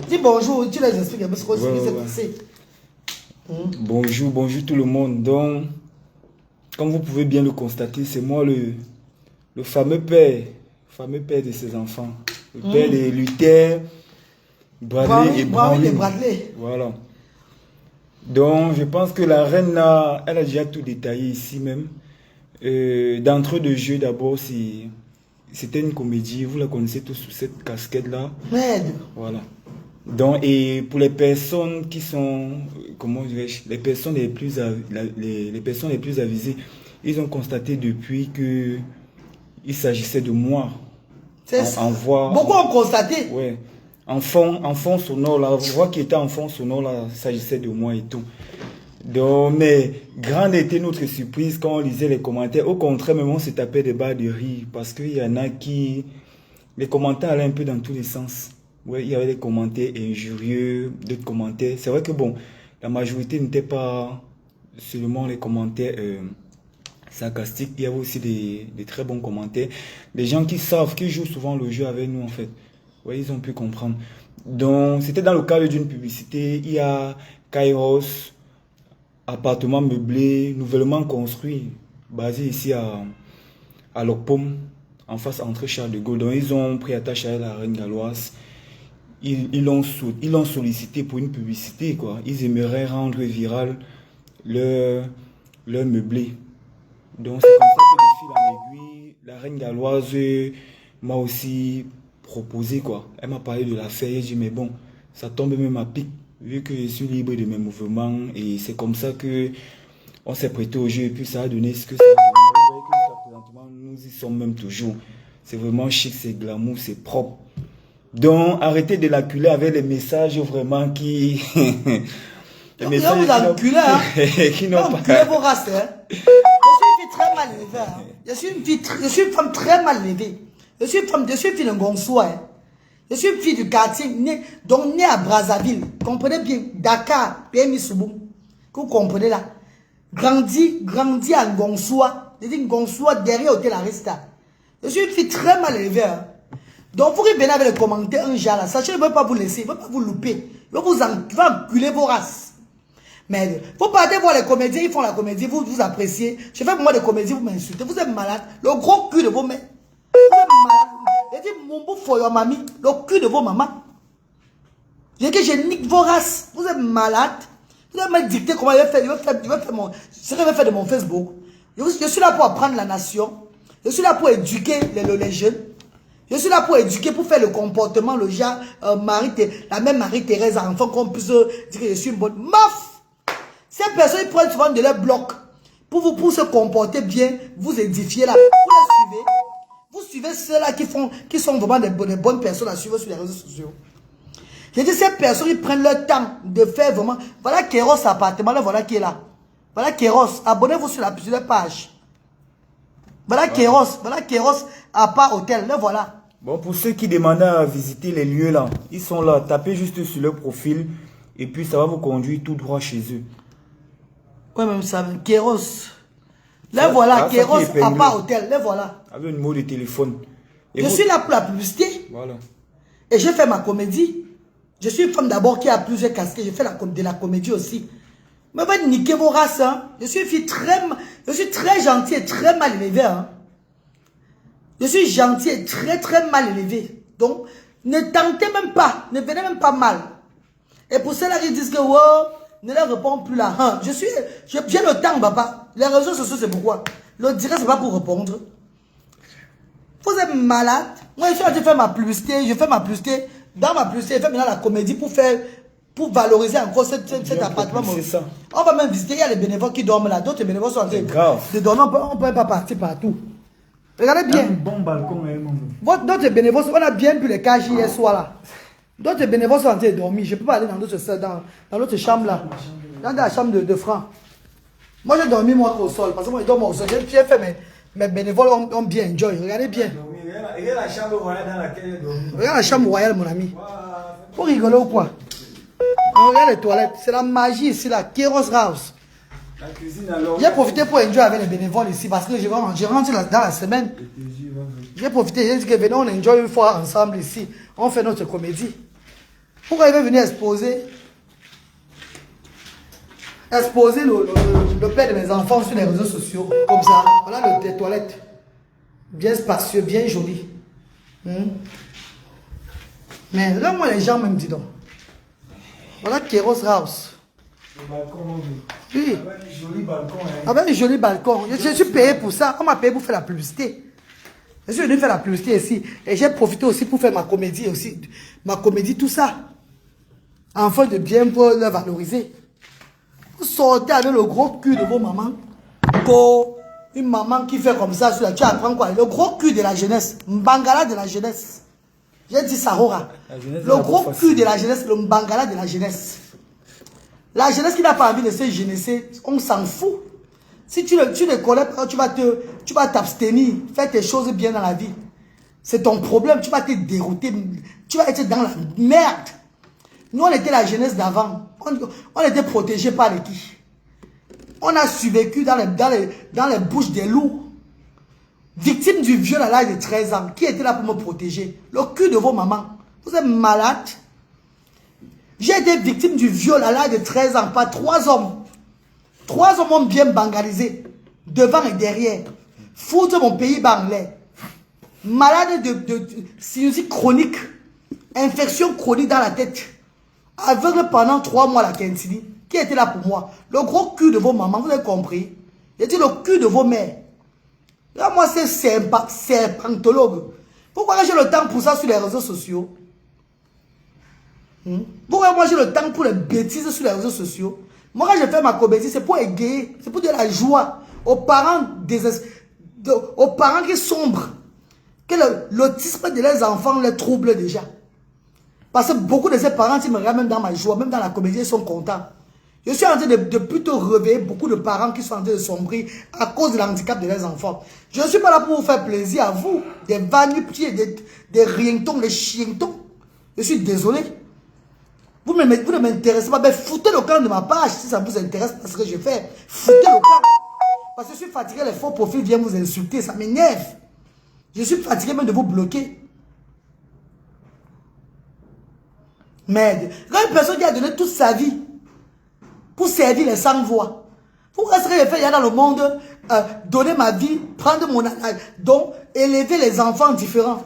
Dis bonjour, tu les expliques un peu ce qui s'est passé. Bonjour tout le monde. Donc, comme vous pouvez bien le constater, c'est moi le fameux père de ces enfants. Le père de Luther, Bradley et Bradley. Voilà. Donc, je pense que la reine là, elle a déjà tout détaillé ici même. D'entrée de jeu, d'abord, c'était une comédie. Vous la connaissez tous sous cette casquette-là. Merde. Voilà. Donc, et pour les personnes qui sont, comment dirais-je, les personnes les plus avisées, ils ont constaté depuis que il s'agissait de moi. C'est ça. Beaucoup ont constaté. Ouais. En fond sonore, la voix qui était en fond sonore, là, s'agissait de moi et tout. Donc, mais grande était notre surprise quand on lisait les commentaires. Au contraire, même on se tapait des barres de rire parce qu'il y en a qui... Les commentaires allaient un peu dans tous les sens. Ouais, il y avait des commentaires injurieux, d'autres commentaires. C'est vrai que bon, la majorité n'était pas seulement les commentaires sarcastique. Il y avait aussi des très bons commentaires. Des gens qui savent, qui jouent souvent le jeu avec nous en fait. Ouais, ils ont pu comprendre. Donc, c'était dans le cadre d'une publicité. Il y a Kairos, appartement meublé, nouvellement construit, basé ici à Locpom, en face entrée Charles de Gaulle. Donc, ils ont pris attache à la reine galloise. Ils l'ont sollicité pour une publicité, quoi. Ils aimeraient rendre viral leur meublé. Donc, c'est comme ça que de fil en aiguille, la reine galloise m'a aussi proposé, quoi. Elle m'a parlé de l'affaire. J'ai dit, mais bon, ça tombe même à pic, vu que je suis libre de mes mouvements. Et c'est comme ça que on s'est prêté au jeu. Et puis, ça a donné ce que ça a donné. Vous voyez que jusqu'à présentement, nous y sommes même toujours. C'est vraiment chic, c'est glamour, c'est propre. Donc, arrêtez de l'acculer avec les messages vraiment qui... les messages vous enculez, hein. qui n'ont pas... Enculez vos races, hein. Je suis une fille très mal élevée, hein. Je suis une femme très mal élevée. Je suis une fille de Gonsois, hein. Je suis une fille du quartier, née à Brazzaville. Comprenez bien, Dakar, PMI Soubou. Vous comprenez là. Grandi à Gonsois. Je dis Gonsois derrière Hôtel Arista. Je suis une fille très mal élevée, hein. Donc, vous venez avec les commentaires, un genre là. Sachez, il ne veut pas vous laisser, il ne veut pas vous louper. Il va vous enculer vos races. Mais, vous partez voir les comédiens, ils font la comédie, vous appréciez. Je fais pour moi des comédies, vous m'insultez. Vous êtes malade. Le gros cul de vos mères. Vous êtes malade. J'ai dit, mon beau for your mamie, le cul de vos mamans. J'ai dit que je nique vos races. Vous êtes malade. Vous allez me dicter comment il va faire. Ce qu'il va faire de mon Facebook. Je suis là pour apprendre la nation. Je suis là pour éduquer les jeunes. Je suis là pour éduquer, pour faire le comportement, le genre, la même Marie-Thérèse, enfant, qu'on puisse dire que je suis une bonne meuf. Ces personnes, ils prennent souvent de leur bloc pour se comporter bien, vous édifier là. Vous les suivez. Vous suivez ceux-là qui sont vraiment des bonnes personnes à suivre sur les réseaux sociaux. J'ai dit, ces personnes, ils prennent leur temps de faire vraiment. Voilà Kéros appartement, là, voilà qui est là. Voilà Kéros. Abonnez-vous sur la page. Voilà Kéros à part hôtel, là, voilà. Bon, pour ceux qui demandent à visiter les lieux là, ils sont là. Tapez juste sur leur profil et puis ça va vous conduire tout droit chez eux. Ouais, même ça, Kéros. Là, voilà, Kéros à part hôtel, là, voilà. Avec un numéro de téléphone. Et je suis là pour la publicité. Voilà. Et je fais ma comédie. Je suis une femme d'abord qui a plusieurs casquettes. Je fais de la comédie aussi. Mais va niquer vos races, hein. Je suis une fille très gentille et très mal élevée, hein. Je suis gentil et très mal élevé. Donc, ne tentez même pas. Ne venez même pas mal. Et pour ceux-là qui disent que, wow, ne leur réponds plus là. Hein, j'ai le temps, papa. Les réseaux sociaux, c'est pourquoi. Le direct, c'est pas pour répondre. Vous êtes malade. Moi, je suis en train de faire ma publicité. Je fais ma publicité. Dans ma publicité, je fais maintenant la comédie pour valoriser encore cet appartement. C'est ça. On va même visiter. Il y a les bénévoles qui dorment là. D'autres bénévoles sont en train de dormir. On ne peut pas partir partout. Regardez bien. Un bon balcon, D'autres bénévoles, on a bien pu les cacher hier soir là. D'autres bénévoles sont en train de dormir. Je ne peux pas aller dans l'autre chambre là. Dans la chambre de Franck. Moi j'ai dormi moi au sol. Parce que moi je dors au sol. J'ai fait mes bénévoles ont bien enjoy. Regardez bien. Regarde la chambre royale dans laquelle il dormi. Regarde la chambre royale mon ami. Faut rigoler ou quoi? Regarde les toilettes. C'est la magie ici là. Kéros House. La cuisine alors. J'ai profité pour enjoy avec les bénévoles ici parce que je rentre dans la semaine. J'ai profité, j'ai dit que venez, on enjoy une fois ensemble ici. On fait notre comédie. Pourquoi il veut venir exposer le père de mes enfants sur les réseaux sociaux? Comme ça. Voilà les toilettes. Bien spacieux, bien joli. Mais là, moi, les gens même disent donc. Voilà Kéros House. Le balcon, oui. Avec un joli balcon. Avec un joli balcon. Je suis payé pour ça. On m'a payé pour faire la publicité. Je suis venu faire la publicité ici. Et j'ai profité aussi pour faire ma comédie aussi. Ma comédie, tout ça. Afin de bien pour la valoriser. Vous sortez avec le gros cul de vos mamans. Une maman qui fait comme ça, tu apprends quoi? Le gros cul de la jeunesse. Mbangala de la jeunesse. J'ai dit Sahora. Le gros cul de la jeunesse, le Mbangala de la jeunesse. La jeunesse qui n'a pas envie de se jeunesse, on s'en fout. Si tu ne connais pas, tu vas t'abstenir, faire tes choses bien dans la vie. C'est ton problème, tu vas te dérouter, tu vas être dans la merde. Nous, on était la jeunesse d'avant. On était protégés par les qui? On a survécu dans les bouches des loups. Victime du viol à l'âge de 13 ans. Qui était là pour me protéger? Le cul de vos mamans. Vous êtes malade. J'ai été victime du viol à l'âge de 13 ans par 3 hommes. 3 hommes ont bien bangalisé. Devant et derrière. Foutre mon pays bangalais. Malade de sinusite chronique. Infection chronique dans la tête. Aveugle pendant 3 mois à la Kentini. Qui était là pour moi? Le gros cul de vos mamans, vous avez compris? J'ai dit le cul de vos mères. Là, moi, c'est serpentologue. Pourquoi j'ai le temps pour ça sur les réseaux sociaux? Pourquoi moi j'ai le temps pour les bêtises sur les réseaux sociaux? Moi, quand je fais ma comédie, c'est pour égayer, c'est pour donner la joie aux parents, aux parents qui sombrent, que l'autisme de leurs enfants les trouble déjà. Parce que beaucoup de ces parents, ils me regardent même dans ma joie, même dans la comédie, ils sont contents. Je suis en train de plutôt réveiller beaucoup de parents qui sont en train de sombrer à cause de l'handicap de leurs enfants. Je ne suis pas là pour vous faire plaisir à vous, des va-nu-pieds, des rientons, des chientons. Je suis désolé. Vous ne m'intéressez pas. Mais foutez le camp de ma page si ça vous intéresse parce que je fais. Foutez le camp. Parce que je suis fatigué, les faux profils viennent vous insulter. Ça m'énerve. Je suis fatigué même de vous bloquer. Merde. Quand une personne qui a donné toute sa vie pour servir les sans-voix. Pourquoi est-ce que j'ai fait il y a dans le monde donner ma vie, prendre mon don, élever les enfants différents.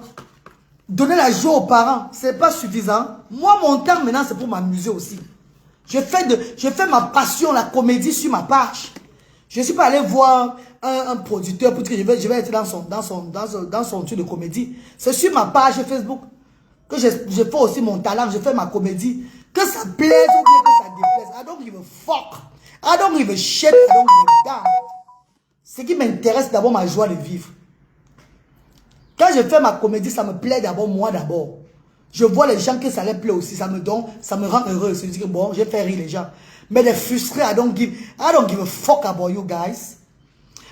Donner la joie aux parents, ce n'est pas suffisant. Moi, mon temps maintenant, c'est pour m'amuser aussi. Je fais ma passion, la comédie sur ma page. Je ne suis pas allé voir un producteur pour dire que je vais être dans son truc de comédie. C'est sur ma page Facebook que je fais aussi mon talent, je fais ma comédie. Que ça plaise ou bien que ça déplaise. I don't give a fuck. I don't give a shit. I don't give a damn. Ce qui m'intéresse d'abord, ma joie de vivre. Quand je fais ma comédie, ça me plaît d'abord, moi d'abord. Je vois les gens que ça les plaît aussi, ça me rend heureux. Je dis que bon, je fais rire les gens. Mais les frustrés, I don't give a fuck about you guys.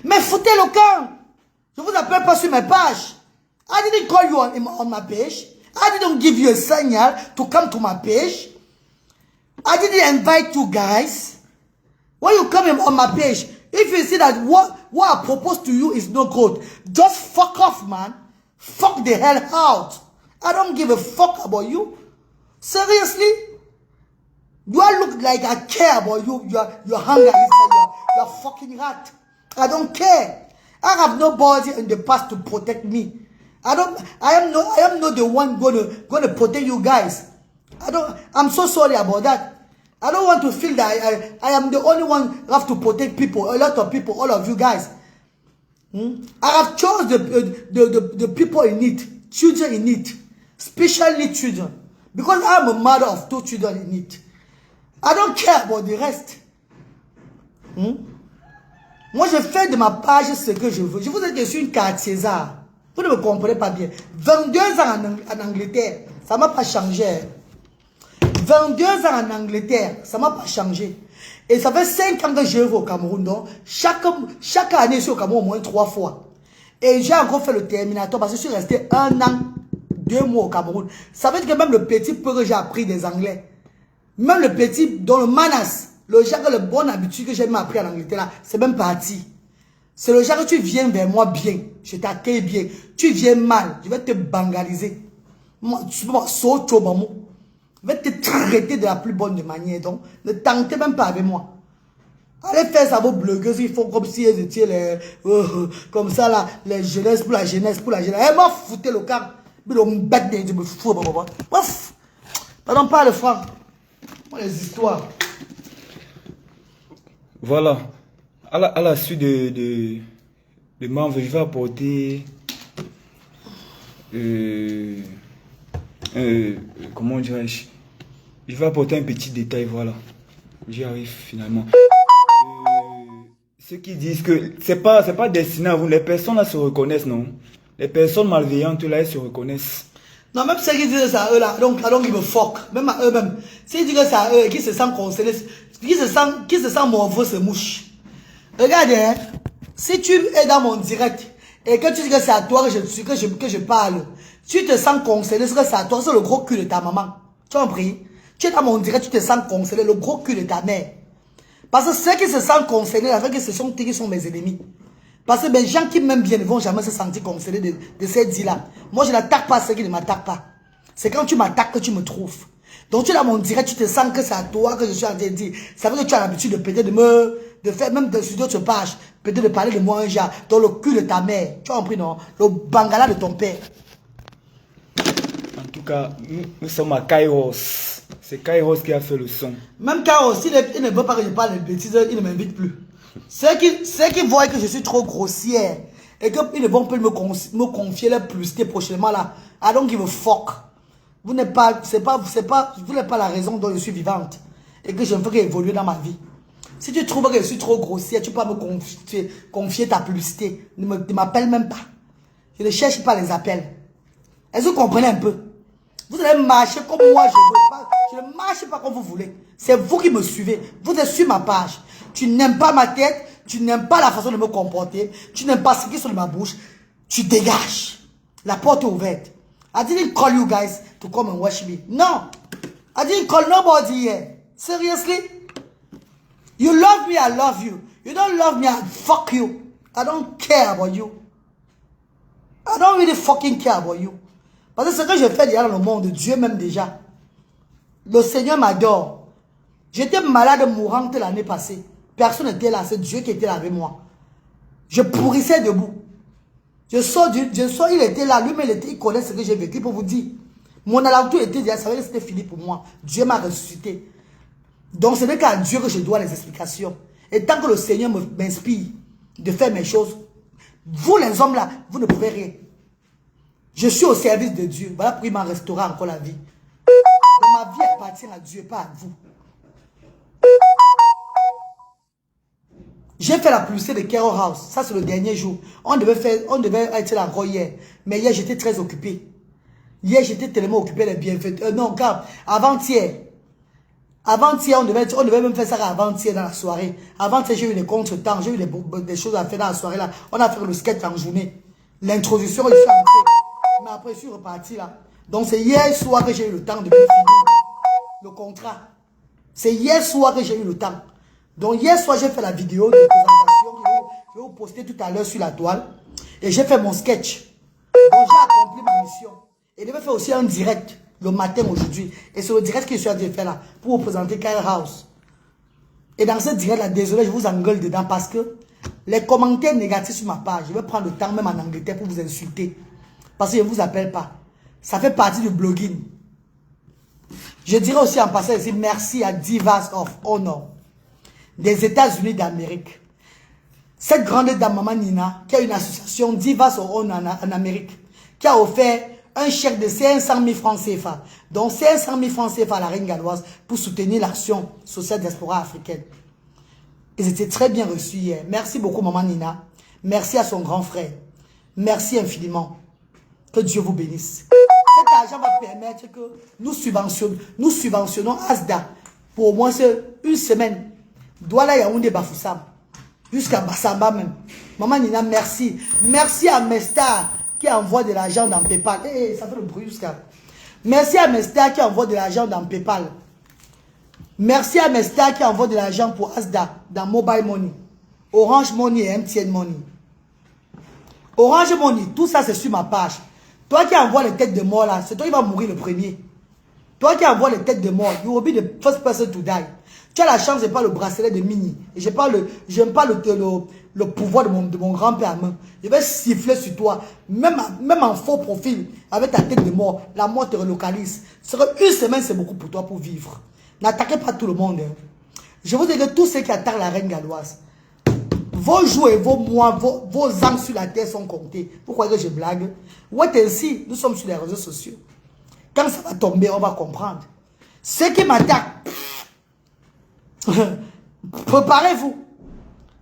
Mais foutez le camp. Je vous appelle pas sur mes pages. I didn't call you on my page. I didn't give you a signal to come to my page. I didn't invite you guys. When you come on my page, if you see that what I propose to you is no good, just fuck off, man. Fuck the hell out. I don't give a fuck about you. Seriously? Do I look like I care about you? Your hunger is like you're fucking rat. I don't care. I have nobody in the past to protect me. I am not the one gonna protect you guys. I'm so sorry about that. I don't want to feel that I am the only one who have to protect people, a lot of people, all of you guys. I have chosen the people in need, children in need, special need children. Because I'm a mother of 2 children in need. I don't care about the rest. Moi, je fais de ma page ce que je veux. Je vous ai dit que je suis une carte César. Vous ne me comprenez pas bien. 22 ans en Angleterre, ça ne m'a pas changé. 22 ans en Angleterre, ça ne m'a pas changé. Et ça fait 5 ans que je vais au Cameroun. Donc, chaque année, je suis au Cameroun au moins 3 fois. Et j'ai encore fait le terminateur parce que je suis resté 1 an, 2 mois au Cameroun. Ça veut dire que même le petit peu que j'ai appris des Anglais, même le petit, dans le manas, le genre, le bon habitude que j'ai même appris en Angleterre, c'est même parti. C'est le genre que tu viens vers moi bien, je t'accueille bien. Tu viens mal, je vais te bangaliser. Moi, tu peux sauter au moment. Je vais te traiter de la plus bonne des manières. Donc, ne tentez même pas avec moi. Allez faire ça, vos blogueuses, ils font comme si elles étaient les, comme ça là, les jeunesses pour la jeunesse, Eh, moi, foutez le camp. Mais on me bat des, je me fous, pardon, pas le franc. Moi, les histoires. Voilà. À la suite de membres, je vais apporter comment dirais-je, je vais apporter un petit détail, voilà. J'y arrive finalement. Ceux qui disent que c'est pas destiné à vous, les personnes là se reconnaissent, non? Les personnes malveillantes là, elles se reconnaissent. Non, même ceux qui disent ça à eux là, donc ils me fuck, même à eux-mêmes. S'ils disent que c'est à eux, qui se sentent concernés, qui se sentent morveux, se mouche. Regarde, hein, si tu es dans mon direct et que tu dis que c'est à toi que je parle, tu te sens concerné, c'est que c'est à toi, c'est le gros cul de ta maman. Tu as compris? Tu es dans mon direct, tu te sens concerné, le gros cul de ta mère. Parce que ceux qui se sentent concernés avec ce sont qui sont mes ennemis. Parce que les gens qui m'aiment bien ne vont jamais se sentir concernés de ces dits-là. Moi, je n'attaque pas ceux qui ne m'attaquent pas. C'est quand tu m'attaques que tu me trouves. Donc, tu es dans mon direct, tu te sens que c'est à toi que je suis en train de dire. Ça veut dire que tu as l'habitude de peut-être de faire même sur d'autres pages, peut-être de parler de moi un genre, dans le cul de ta mère. Tu as compris, non? Le bangala de ton père. En tout cas, nous sommes à Kairos. C'est Kairos qui a fait le son. Même Kairos, il ne veut pas que je parle de bêtises, il ne m'invite plus. Ceux qui voient que je suis trop grossière et qu'ils ne vont plus me confier leur publicité prochainement là, I don't give a fuck. Vous n'êtes pas la raison dont je suis vivante et que je ne veux qu'évoluer dans ma vie. Si tu trouves que je suis trop grossière, tu peux pas me confier ta publicité. Ne m'appelle même pas. Je ne cherche pas les appels. Est-ce que vous comprenez un peu? Vous allez marcher comme moi je veux. Je ne marche pas comme vous voulez. C'est vous qui me suivez. Vous êtes sur ma page. Tu n'aimes pas ma tête. Tu n'aimes pas la façon de me comporter. Tu n'aimes pas ce qui est sur ma bouche. Tu dégages. La porte est ouverte. I didn't call you guys to come and watch me. No. I didn't call nobody here. Seriously? You love me, I love you. You don't love me, I fuck you. I don't care about you. I don't really fucking care about you. Parce que ce que je fais déjà dans le monde, Dieu m'aime déjà. Le Seigneur m'adore. J'étais malade mourante l'année passée. Personne n'était là, c'est Dieu qui était là avec moi. Je pourrissais debout. Il était là, lui-même il connaît ce que j'ai vécu pour vous dire. Mon alentour était déjà, ça veut dire que c'était fini pour moi. Dieu m'a ressuscité. Donc ce n'est qu'à Dieu que je dois les explications. Et tant que le Seigneur m'inspire de faire mes choses, vous les hommes là, vous ne pouvez rien. Je suis au service de Dieu. Voilà pourquoi il m'en restera encore la vie. Donc ma vie appartient à Dieu, pas à vous. J'ai fait la publicité de Carol House. Ça, c'est le dernier jour. On devait être là encore hier. Mais hier, j'étais très occupé. Hier, j'étais tellement occupé des bienfaits. Non, car avant-hier. Avant-hier, on devait même faire ça avant-hier dans la soirée. Avant-hier, j'ai eu des contretemps. J'ai eu des choses à faire dans la soirée là. On a fait le sketch en journée. L'introduction, je suis entré. Mais après, je suis reparti là. Donc, c'est hier soir que j'ai eu le temps de finir le contrat. C'est hier soir que j'ai eu le temps. Donc, hier soir, j'ai fait la vidéo de présentation que je vais vous poster tout à l'heure sur la toile. Et j'ai fait mon sketch. Donc, j'ai accompli ma mission. Et je vais faire aussi un direct le matin aujourd'hui. Et c'est le direct que je suis en train de faire là pour vous présenter Kyle House. Et dans ce direct là, désolé, je vous engueule dedans parce que les commentaires négatifs sur ma page, je vais prendre le temps même en Angleterre pour vous insulter. Parce que je ne vous appelle pas. Ça fait partie du blogging. Je dirais aussi en passant ici, merci à Divas of Honor des États-Unis d'Amérique. Cette grande dame, Maman Nina, qui a une association Divas of Honor en Amérique, qui a offert un chèque de 500 000 francs CFA. Donc 500 000 francs CFA à la Reine Galloise pour soutenir l'action sociale diaspora africaine. Ils étaient très bien reçus hier. Merci beaucoup, Maman Nina. Merci à son grand frère. Merci infiniment. Que Dieu vous bénisse. Cet argent va permettre que nous subventionnons Asda pour au moins une semaine. Douala Yaoundé Bafoussam. Jusqu'à Bassamba même. Maman Nina, merci. Merci à Mestar qui envoie de l'argent dans PayPal. Ça fait le bruit jusqu'à. Merci à Mestar qui envoie de l'argent dans PayPal. Merci à Mestar qui envoie de l'argent pour Asda dans Mobile Money, Orange Money et MTN Money. Orange Money, tout ça c'est sur ma page. Toi qui envoies les têtes de mort là, c'est toi qui vas mourir le premier. Toi qui envoies les têtes de mort, you will be the first person to die. Tu as la chance, je n'ai pas le bracelet de Mini. Et je n'aime pas le pouvoir de mon grand-père à main. Je vais siffler sur toi, même en faux profil, avec ta tête de mort. La mort te relocalise. Une semaine, c'est beaucoup pour toi pour vivre. N'attaquez pas tout le monde. Hein. Je vous dis que tous ceux qui attaquent la Reine Galloise, vos jours et vos mois, vos âmes sur la terre sont comptés. Vous croyez que je blague? Ouais, ainsi, nous sommes sur les réseaux sociaux. Quand ça va tomber, on va comprendre. Ceux qui m'attaquent, préparez-vous.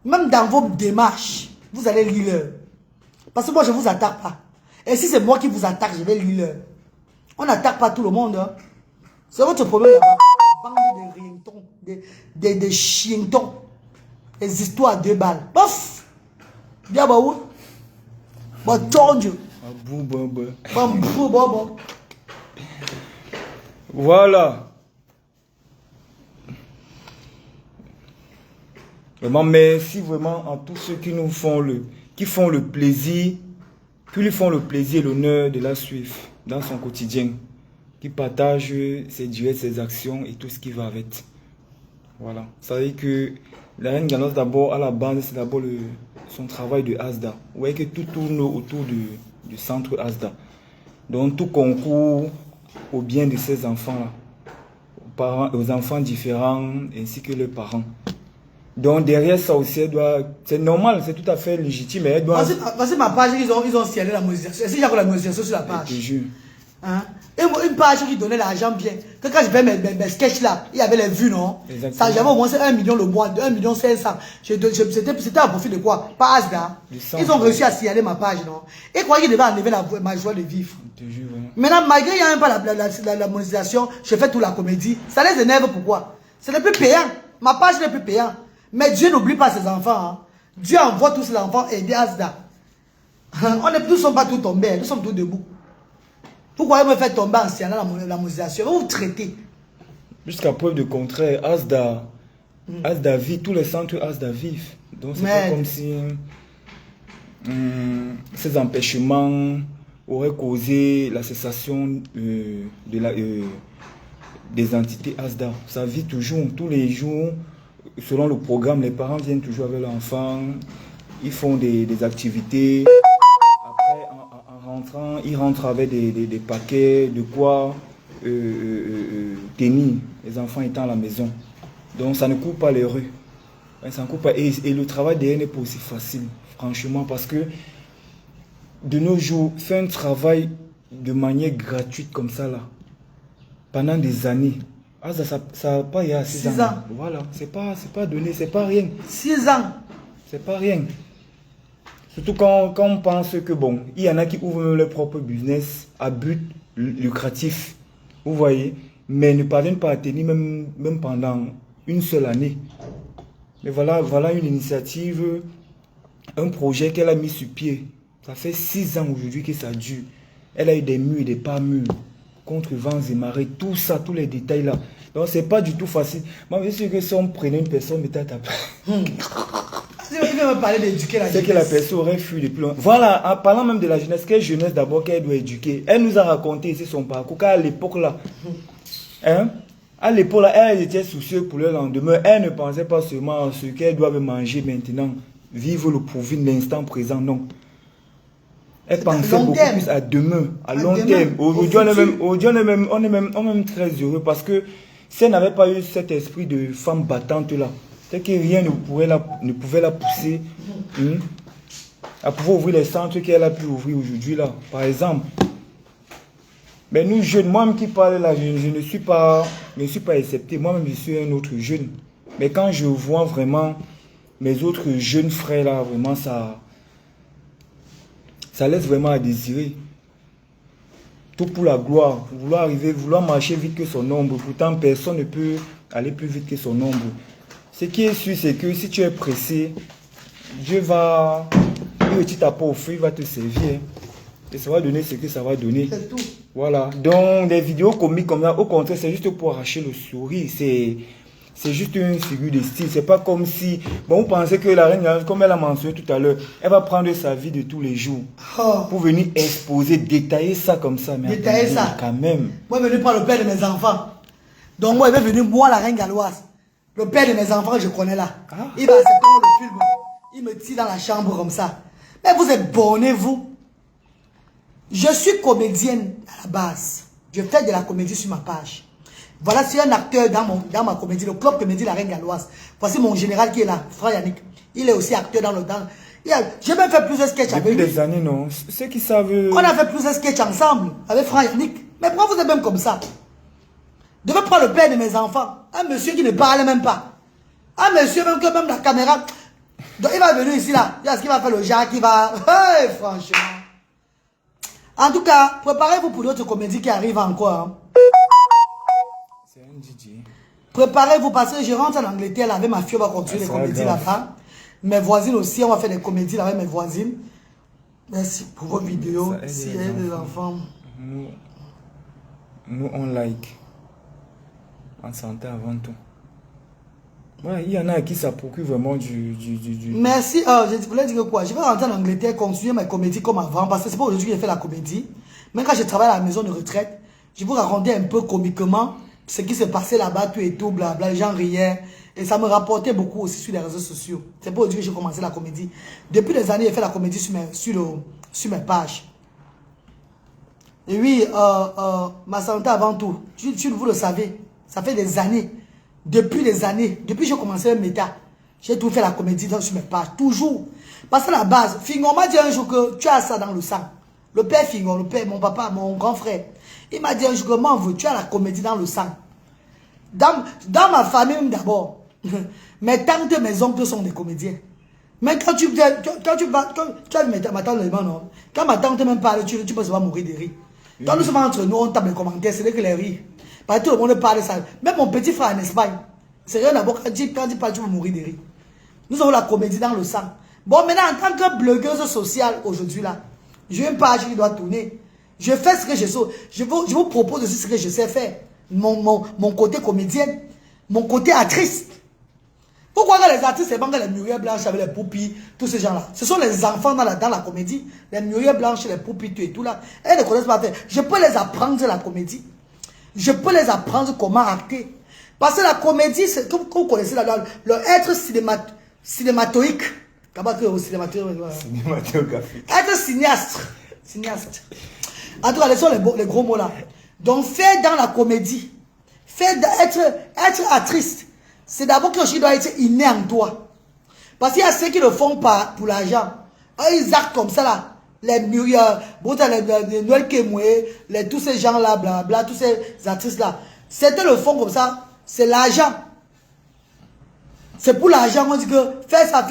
Même dans vos démarches, vous allez lire l'heure. Parce que moi, je ne vous attaque pas. Et si c'est moi qui vous attaque, je vais lire l'heure. On n'attaque pas tout le monde. Hein. C'est votre problème là-bas. Bande de rientons, des chientons. Les histoires à 2 balles. Bof! Bien, bah où? Bon, tondu. Bon. Voilà. Vraiment, merci vraiment à tous ceux qui nous font qui font le plaisir, qui lui font le plaisir et l'honneur de la suivre dans son quotidien, qui partagent ses duets, ses actions et tout ce qui va avec. Voilà. Ça veut dire que la reine Galoise d'abord, à la base, c'est d'abord son travail de ASDA. Vous voyez que tout tourne autour du centre ASDA. Donc tout concourt au bien de ces enfants-là, aux enfants différents ainsi que leurs parents. Donc derrière ça aussi, c'est normal, c'est tout à fait légitime. Elle doit... Voici ma page, ils ont scellé la monétisation. Est-ce qu'il y a la monétisation sur la page? Je te jure. Hein? Et une page qui donnait l'argent bien. Quand je fais mes sketchs là, il y avait les vues, non? Ça, j'avais au moins 1 million le mois, 1 million 500. C'était à profit de quoi? Pas Asda. Ils ont réussi à signaler ma page, non? Et croyez qu'ils devaient enlever ma joie de vivre. Je te jure, ouais. Maintenant, malgré qu'il n'y a même pas la monétisation, je fais toute la comédie. Ça les énerve, pourquoi? Ce n'est plus payant. Ma page n'est plus payante. Mais Dieu n'oublie pas ses enfants. Hein. Dieu envoie tous ses enfants aider Asda. Nous ne sommes pas tous tombés, nous sommes tous debout. Pourquoi vous me faites tomber en signant la monétisation? Vous vous traitez. Jusqu'à preuve de contraire, Asda vit, tous les centres Asda vivent. Donc c'est pas comme si ces empêchements auraient causé la cessation des entités Asda. Ça vit toujours, tous les jours, selon le programme, les parents viennent toujours avec l'enfant, ils font des activités. Après, en rentrant, ils rentrent avec des paquets, de quoi tenir, les enfants étant à la maison. Donc ça ne coupe pas les rues. Ça ne coupe pas. Et le travail derrière n'est pas aussi facile, franchement, parce que de nos jours, faire un travail de manière gratuite comme ça, là, pendant des années, ça n'a pas eu 6 ans. Voilà, c'est pas donné, c'est pas rien. 6 ans. C'est pas rien. Surtout quand on pense que bon, il y en a qui ouvrent même leur propre business à but lucratif. Vous voyez, mais ne parviennent pas à tenir même pendant une seule année. Mais voilà une initiative, un projet qu'elle a mis sur pied. Ça fait 6 ans aujourd'hui que ça dure. Elle a eu des murs et des pas murs, contre vents et marées, tout ça, tous les détails là. Donc c'est pas du tout facile. Moi je suis sûr que si on prenait une personne, mettait à taper. Il veut me parler d'éduquer la jeunesse. C'est que la personne aurait fui depuis longtemps. Voilà, en parlant même de la jeunesse, quelle jeunesse d'abord qu'elle doit éduquer. Elle nous a raconté ici son parcours, car à l'époque là, à l'époque là, elle était soucieuse pour le lendemain. Elle ne pensait pas seulement à ce qu'elle doit manger maintenant, vivre le pourvu de l'instant présent, non. Elle pensait beaucoup plus à demain, à long terme. Aujourd'hui, on est même très heureux parce que si elle n'avait pas eu cet esprit de femme battante là, c'est que rien ne pouvait la pousser à pouvoir ouvrir les centres qu'elle a pu ouvrir aujourd'hui là. Par exemple, mais nous jeunes, moi-même qui parle là, je ne suis pas accepté. Moi-même, je suis un autre jeune. Mais quand je vois vraiment mes autres jeunes frères là, vraiment ça laisse vraiment à désirer. Tout pour la gloire, vouloir marcher vite que son ombre. Pourtant, personne ne peut aller plus vite que son ombre. Ce qui est sûr, c'est que si tu es pressé, Dieu va, petit à petit, il va te servir. Et ça va donner ce que ça va donner. C'est tout. Voilà. Donc, des vidéos comiques comme ça, au contraire, c'est juste pour arracher le sourire. C'est juste une figure de style. C'est pas comme si... Bon, vous pensez que la reine, comme elle a mentionné tout à l'heure, elle va prendre sa vie de tous les jours pour venir exposer, détailler ça comme ça. Mais détailler ça. Quand même. Moi, je suis venu prendre le père de mes enfants. Donc, moi, je suis venu, moi, la reine galloise. Le père de mes enfants, je connais là. Ah. Il va accepter le film. Il me tire dans la chambre comme ça. Mais vous êtes bornés, vous. Je suis comédienne à la base. Je fais de la comédie sur ma page. Voilà, c'est un acteur dans ma comédie, le club comédie La Reine Galloise. Voici mon général qui est là, Frère Yannick. Il est aussi acteur dans le... J'ai même fait plusieurs sketchs avec lui. Depuis des années, non. Ceux qui savent... On a fait plusieurs sketchs ensemble avec Frère Yannick. Mais pourquoi vous êtes même comme ça? Je devez prendre le père de mes enfants. Un monsieur qui ne parle même pas. Un monsieur même que même la caméra... Donc il va venir ici là. Il y a ce qu'il va faire le Jacques, il va... Hey, franchement. En tout cas, préparez-vous pour d'autres comédies qui arrivent encore. Hein. C'est un DJ. Préparez-vous parce que je rentre en Angleterre là, avec ma fille, on va continuer les comédies là-bas. Mes voisines aussi, on va faire des comédies là avec mes voisines. Merci pour vos vidéos. Si il y a des enfants. Nous, on like. En santé avant tout. Ouais, il y en a à qui ça procure vraiment Merci. Je voulais dire quoi? Je vais rentrer en Angleterre, continuer ma comédie comme avant, parce que c'est pas aujourd'hui que j'ai fait la comédie. Même quand je travaille à la maison de retraite, je vous racontais un peu comiquement ce qui s'est passé là-bas, tout et tout, blabla, les gens riaient. Et ça me rapportait beaucoup aussi sur les réseaux sociaux. C'est pas aujourd'hui que j'ai commencé la comédie. Depuis des années, j'ai fait la comédie sur mes pages. Et oui, ma santé avant tout. Vous le savez, ça fait des années. Depuis des années, depuis que j'ai commencé le méta, j'ai tout fait la comédie sur mes pages. Toujours. Parce que la base, Fingon m'a dit un jour que tu as ça dans le sang. Le père Fingon, le père, mon papa, mon grand frère. Il m'a dit un jour que m'en veux, tu as la comédie dans le sang. Dans ma famille d'abord. Mes tantes et mes oncles sont des comédiens. Mais quand tu as vu ma tante, non? Quand ma tante même parle, tu peux se voir mourir de rire. Quand nous sommes entre nous, on tape les commentaires, c'est là que les rires. Parce que tout le monde parle de ça. Même mon petit frère en Espagne, c'est rien d'abord quand il parle, tu vas mourir de rire. Nous avons la comédie dans le sang. Bon, maintenant, en tant que blogueuse sociale, aujourd'hui, là, j'ai une page qui doit tourner. Je fais ce que je sais. Je vous propose aussi ce que je sais faire. Mon côté comédienne, mon côté actrice. Pourquoi les artistes, c'est pas les murailles blanches avec les poupées, tous ces gens-là? Ce sont les enfants dans la comédie, les murailles blanches, les poupées, tout et tout là. Elles ne connaissent pas faire. Je peux les apprendre la comédie. Je peux les apprendre comment acter. Parce que la comédie, c'est comme vous connaissez le être cinématographique. Être cinéaste. En tout cas, ce sont les gros mots là. Donc, faire dans la comédie, être actrice, c'est d'abord quelque chose qui doit être inné en toi. Parce qu'il y a ceux qui le font pour l'argent. Ils actent comme ça là. Les Muriel, les Noël Kemoué, tous ces gens là, blabla, tous ces artistes là. Certains le font comme ça. C'est l'argent. C'est pour l'argent, on dit que fais ça.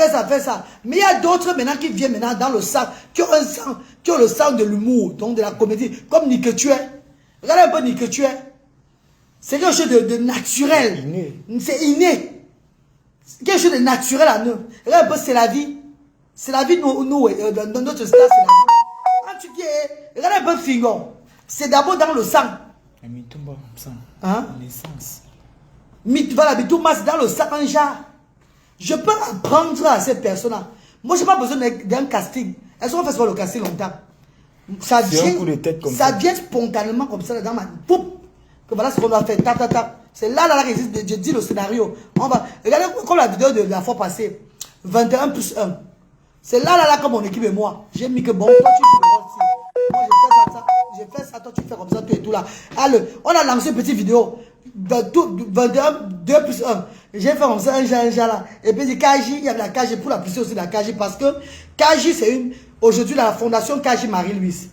Mais il y a d'autres maintenant qui viennent maintenant dans le sang, qui ont le sang de l'humour, donc de la comédie, comme Nick Tu es. Regardez un peu Nick Tu es. C'est quelque chose de naturel. C'est inné. Quelque chose de naturel à nous. Regardez un peu, c'est la vie. C'est la vie, nous dans notre stade, c'est la vie. Quand tu dis, regardez un peu Fingon. C'est d'abord dans le sang. Hein? L'essence. Voilà, Mitumba, c'est dans le sang, un genre. Je peux apprendre à ces personnes-là. Moi, je n'ai pas besoin d'un casting. Elles ont fait sur le casting longtemps. Ça vient spontanément comme ça dans ma... Poup, que voilà ce qu'on doit faire. C'est là que je dis le scénario. Regardez comme la vidéo de la fois passée. 21 plus 1. C'est là comme mon équipe et moi. J'ai mis que bon, toi tu joues le rôle. Moi j'ai fait ça, toi tu fais comme ça, tout et tout là. Alors, on a lancé une petite vidéo. 21, 2 plus 1. J'ai fait comme ça, un genre là. Et puis il y avait la Kaji pour la pousser aussi la Kaji parce que Kaji c'est aujourd'hui la fondation Kaji Marie-Louise.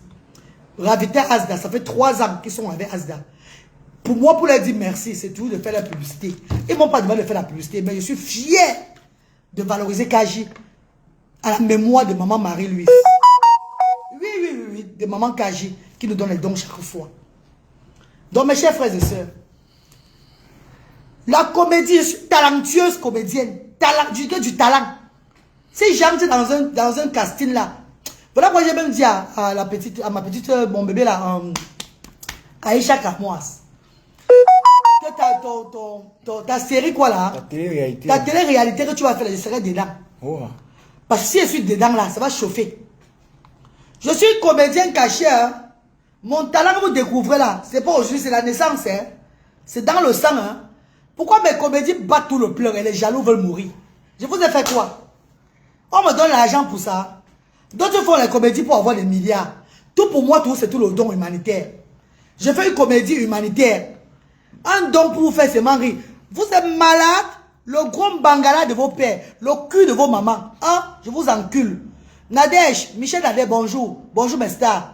Ravita Asda, ça fait 3 ans qu'ils sont avec Asda. Pour moi, pour leur dire merci, c'est toujours de faire la publicité. Ils m'ont pas demandé de faire la publicité, mais je suis fier de valoriser Kaji à la mémoire de maman Marie-Louise. Oui, de maman Kaji qui nous donne les dons chaque fois. Donc mes chers frères et sœurs, la comédie, je suis talentueuse comédienne. Du talent. Si j'entre dans un casting là, voilà pourquoi j'ai même dit à ma petite, mon bébé là, Aïcha Kamoas, que ta série quoi là, ta télé-réalité que tu vas faire, je serai dedans. Oh. Parce que si je suis dedans là, ça va chauffer. Je suis comédien caché. Hein. Mon talent que vous découvrez là, c'est pas aujourd'hui, c'est la naissance. Hein. C'est dans le sang. Hein. Pourquoi mes comédies battent tout le pleur et les jaloux veulent mourir? Je vous ai fait quoi? On me donne l'argent pour ça. D'autres font les comédies pour avoir des milliards. Tout pour moi, tout c'est tout le don humanitaire. Je fais une comédie humanitaire. Un don pour vous faire seulement rire. Vous êtes malade? Le gros bangala de vos pères, le cul de vos mamans. Hein? Je vous encule. Nadège, Michel Nadège, bonjour. Bonjour mes stars.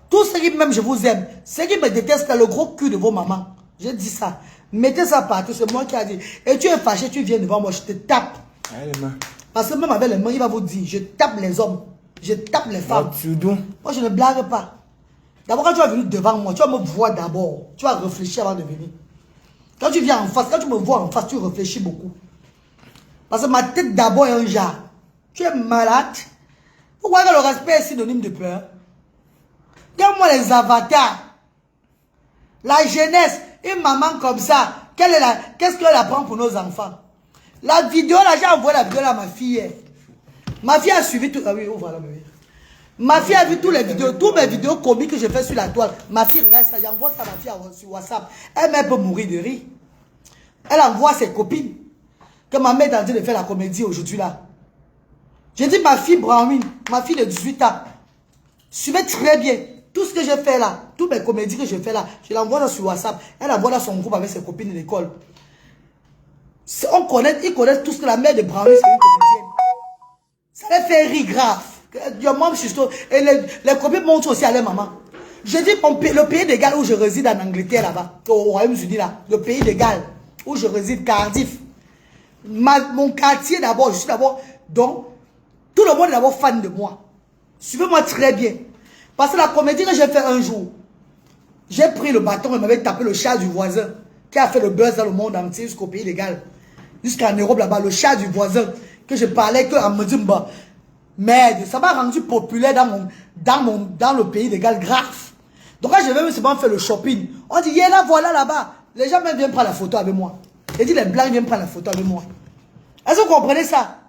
Tous ceux qui m'aiment, je vous aime. Ceux qui me détestent, c'est le gros cul de vos mamans. Je dis ça. Mettez ça partout, c'est moi qui a dit. Et tu es fâché, tu viens devant moi, je te tape. Parce que même avec les mains, il va vous dire, je tape les hommes. Je tape les femmes. Moi, je ne blague pas. D'abord, quand tu vas venir devant moi, tu vas me voir d'abord. Tu vas réfléchir avant de venir. Quand tu viens en face, quand tu me vois en face, tu réfléchis beaucoup. Parce que ma tête d'abord est un genre. Tu es malade. Pourquoi le respect est synonyme de peur? Regarde-moi les avatars. La jeunesse, une maman comme ça, qu'est-ce qu'elle apprend pour nos enfants? La vidéo, là, j'ai envoyé la vidéo à ma fille hier. Ma fille a suivi tout. Ah oui, oh voilà, bébé. Ma fille a vu toutes les vidéos, toutes mes vidéos comiques que je fais sur la toile. Ma fille regarde ça, j'envoie ça à ma fille sur WhatsApp. Elle peut mourir de rire. Elle envoie ses copines. Que ma mère est en train de faire la comédie aujourd'hui là. J'ai dit ma fille Brahmin, ma fille de 18 ans. Suivez très bien. Tout ce que je fais là, toutes mes comédies que je fais là, je l'envoie là sur WhatsApp. Elle envoie dans son groupe avec ses copines de l'école. Ils connaissent tout ce que la mère de Brahmin, c'est une comédienne. Ça les fait rire grave. Et les copines montrent aussi à leur maman. Je dis le pays de Galles où je réside en Angleterre là-bas, au Royaume-Uni là, le pays de Galles où je réside, Cardiff. Mon quartier d'abord, je suis d'abord, donc tout le monde est d'abord fan de moi. Suivez-moi très bien. Parce que la comédie que j'ai fait un jour, j'ai pris le bâton et m'avait tapé le chat du voisin qui a fait le buzz dans le monde entier jusqu'au pays de Galles. Jusqu'en Europe là-bas, le chat du voisin que je parlais que en Medimba. Merde, ça m'a rendu populaire dans le pays de Galles, grave. Donc quand je vais seulement faire le shopping, on dit, là, voilà là-bas. Les gens même viennent prendre la photo avec moi. J'ai dit, les blancs viennent prendre la photo avec moi. Est-ce que vous comprenez ça?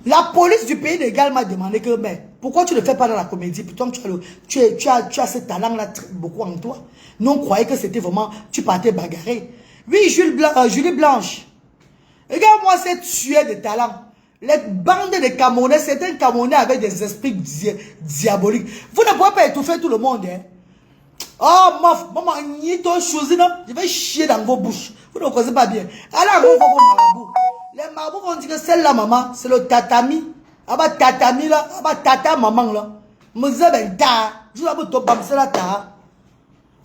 La police du pays de Galles m'a demandé que, mais pourquoi tu ne le fais pas dans la comédie? Pourtant, tu as ce talent-là beaucoup en toi. Nous, on croyait que c'était vraiment, tu partais bagarrer. Oui, Julie Blanche. Regarde-moi cette tueur de talent. Les bandes de Camerounais, c'est un Camerounais avec des esprits diaboliques. Vous ne pouvez pas étouffer tout le monde. Hein? Oh, maman, je vais chier dans vos bouches. Vous ne connaissez pas bien. Allez, vos marabouts. Les marabouts vont dire que celle-là, maman, c'est le tatami. Ah bah, tatami là, ah bah, tata maman là.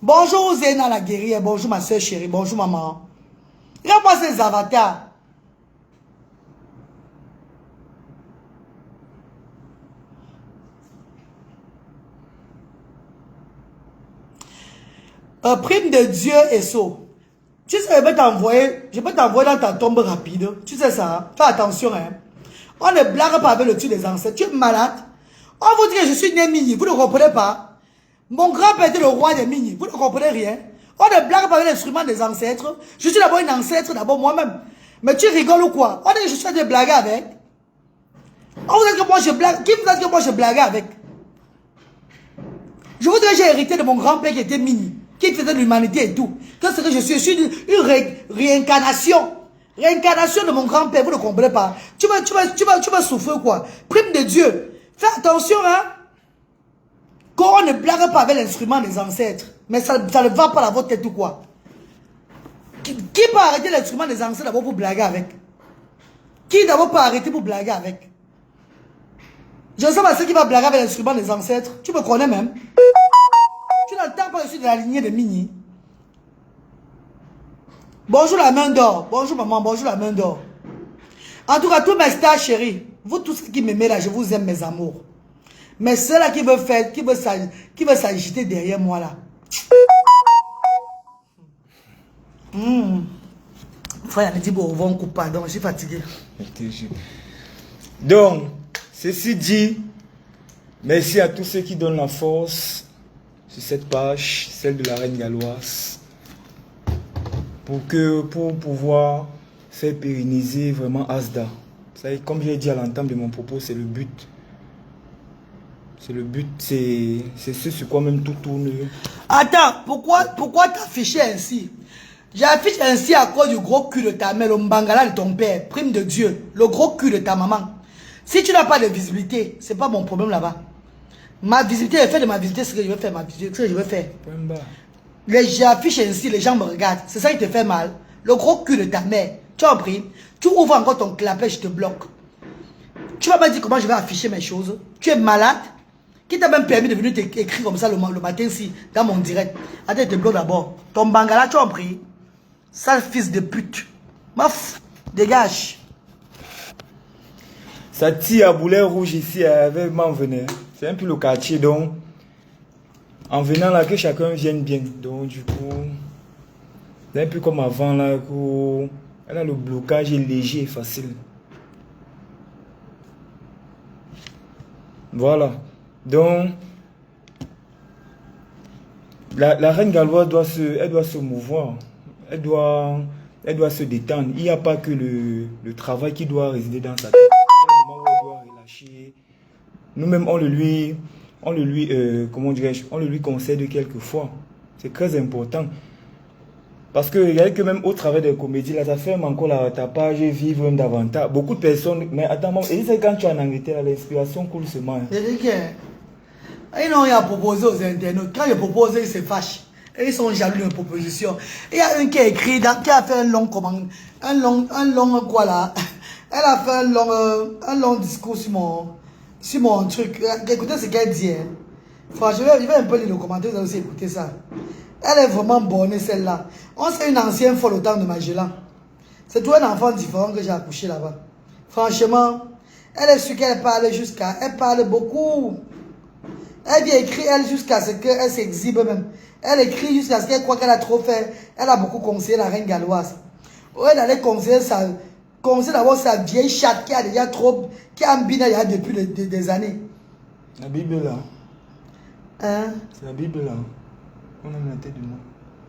Bonjour Zéna la guerrière, bonjour ma soeur chérie, bonjour maman. Regarde-moi ces avatars. Prime de Dieu et saut. Tu sais, je peux t'envoyer dans ta tombe rapide. Tu sais ça, hein? Fais attention. Hein? On ne blague pas avec le tue des ancêtres. Tu es malade. On vous dit que je suis né Mini. Vous ne comprenez pas. Mon grand-père était le roi des Mini. Vous ne comprenez rien. On ne blague pas avec l'instrument des ancêtres. Je suis d'abord une ancêtre, d'abord moi-même. Mais tu rigoles ou quoi? On dit que je suis en train de blaguer avec. On vous dit que moi je blague. Qui vous a dit que moi je blague avec? Je vous dis que j'ai hérité de mon grand-père qui était Mini. Qui faisait de l'humanité et tout. Qu'est-ce que je suis une réincarnation. Réincarnation de mon grand-père, vous ne comprenez pas. Tu vas souffrir quoi? Prime de Dieu. Fais attention, hein. Qu'on ne blague pas avec l'instrument des ancêtres. Mais ça ne va pas dans votre tête ou quoi? Qui peut arrêter l'instrument des ancêtres d'abord pour blaguer avec? Qui d'abord peut arrêter pour blaguer avec? Je sais pas ce qui va blaguer avec l'instrument des ancêtres. Tu me connais même. Tu n'entends pas, je suis de la lignée de Mini. Bonjour la main d'or. Bonjour maman, bonjour la main d'or. En tout cas, tous mes stars chéris, vous tous qui m'aimez là, je vous aime mes amours. Mais ceux-là qui veulent faire, qui veulent s'agiter derrière moi là. Frère, il dit bon, on coupe pas, donc je suis fatigué. Donc, ceci dit, merci à tous ceux qui donnent la force sur cette page, celle de la reine galloise, pour pouvoir faire pérenniser vraiment Asda. Comme j'ai dit à l'entame de mon propos, c'est le but. C'est le but, c'est ce sur quoi même tout tourne. Attends, pourquoi t'affiches ainsi? J'affiche ainsi à cause du gros cul de ta mère, le mbangala de ton père, prime de Dieu, le gros cul de ta maman. Si tu n'as pas de visibilité, c'est pas mon problème là-bas. Ma visibilité, je fais de ma visibilité ce que je veux faire, ce que je veux faire. J'affiche ainsi, les gens me regardent. C'est ça qui te fait mal. Le gros cul de ta mère. Tu as compris? Tu ouvres encore ton clapet, je te bloque. Tu vas pas dire comment je vais afficher mes choses. Tu es malade. Qui t'a même permis de venir t'écrire comme ça le matin ici, dans mon direct. Attends, je te bloque d'abord. Ton bangala, tu as compris? Sale fils de pute. Maf, dégage. Ça tire à boulet rouge ici avec Manvenet. C'est un peu le quartier, donc en venant là que chacun vienne bien. Donc du coup, c'est un peu comme avant là, où là, le blocage est léger et facile. Voilà. Donc la reine galloise doit se mouvoir. Elle doit Elle doit se détendre. Il n'y a pas que le travail qui doit résider dans sa tête. Il y a un moment où elle doit relâcher. Nous-mêmes, comment dirais-je, on le lui concède quelquefois. C'est très important. Parce que il y a que même au travers des comédies, là, ça fait encore la tapage, vivre même davantage. Beaucoup de personnes, mais attends, et c'est quand tu es en Angleterre, l'inspiration coule seulement. Ils n'ont rien proposé aux internautes. Quand ils proposent, ils se fâchent. Et ils sont jaloux de la proposition. Il y a un qui a écrit, qui a fait un long commande, un long quoi là. Elle a fait un long discours sur mon truc. Écoutez ce qu'elle dit. Hein. Franchement, je vais un peu lire le commentaire, vous allez aussi écouter ça. Elle est vraiment bornée celle-là. On sait une ancienne folle au temps de Magellan. C'est tout un enfant différent que j'ai accouché là-bas. Franchement, elle est sûre qu'elle parle jusqu'à... Elle parle beaucoup. Elle vient écrire elle jusqu'à ce qu'elle s'exhibe même. Elle écrit jusqu'à ce qu'elle croit qu'elle a trop fait. Elle a beaucoup conseillé la reine galloise. Elle allait conseiller d'abord sa vieille chatte qui a déjà trop... Qui a ambiné depuis des années. La Bible là. Hein? C'est la Bible là. On a la tête de moi.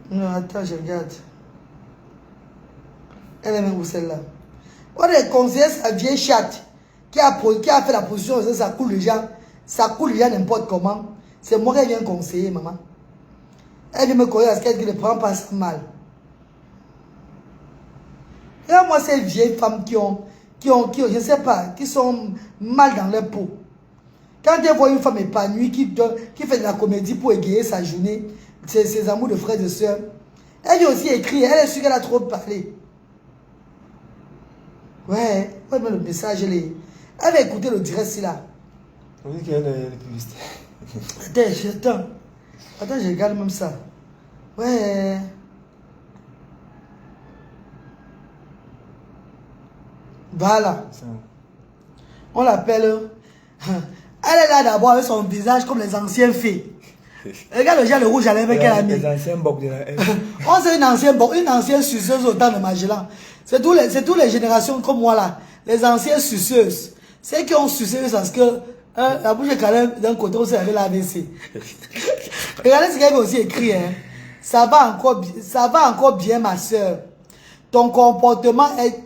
Non, attends, je regarde. Elle est même où celle-là. On a conseillé sa vieille chatte qui a fait la position, ça coule déjà. Ça coule déjà n'importe comment. C'est moi qui viens conseiller, maman. Elle vient me conseiller parce qu'elle ne prend pas ça mal. Regarde-moi ces vieilles femmes qui ont, je ne sais pas, qui sont mal dans leur peau. Quand elle voit une femme épanouie qui fait de la comédie pour égayer sa journée, ses amours de frères et de sœurs, elle vient aussi écrire, elle est sûre qu'elle a trop parlé. Ouais, mais le message, elle va écouter le direct là. On dit qu'elle est publicité. Attends, je regarde même ça. Ouais. Voilà. On l'appelle. Elle est là d'abord avec son visage comme les anciens fées. Regarde le genre de rouge à lèvres qu'elle a mis. Les anciens bocs de la haine. On sait une ancienne suceuse au temps de Magellan. C'est toutes les générations comme moi là. Les anciennes suceuses. Celles qui ont sucé parce que la bouche est quand même d'un côté où c'est avec l'AVC. Regardez ce qu'elle a aussi écrit. Hein. Ça va encore bien ma soeur. Ton comportement est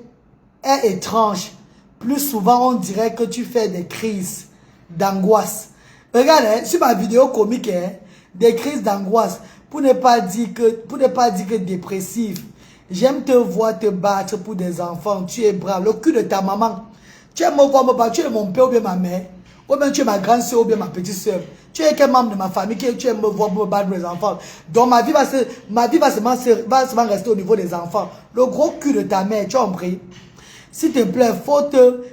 étrange. Plus souvent on dirait que tu fais des crises d'angoisse. Regarde, hein, sur ma vidéo comique, hein, des crises d'angoisse, pour ne pas dire que dépressif. J'aime te voir te battre pour des enfants. Tu es brave. Le cul de ta maman. Tu aimes me voir me battre. Tu es mon père ou bien ma mère. Ou bien tu es ma grande soeur ou bien ma petite soeur. Tu es quel membre de ma famille que tu aimes me voir me battre pour les enfants. Donc ma vie va seulement rester au niveau des enfants. Le gros cul de ta mère, tu as compris? S'il te plaît, faut te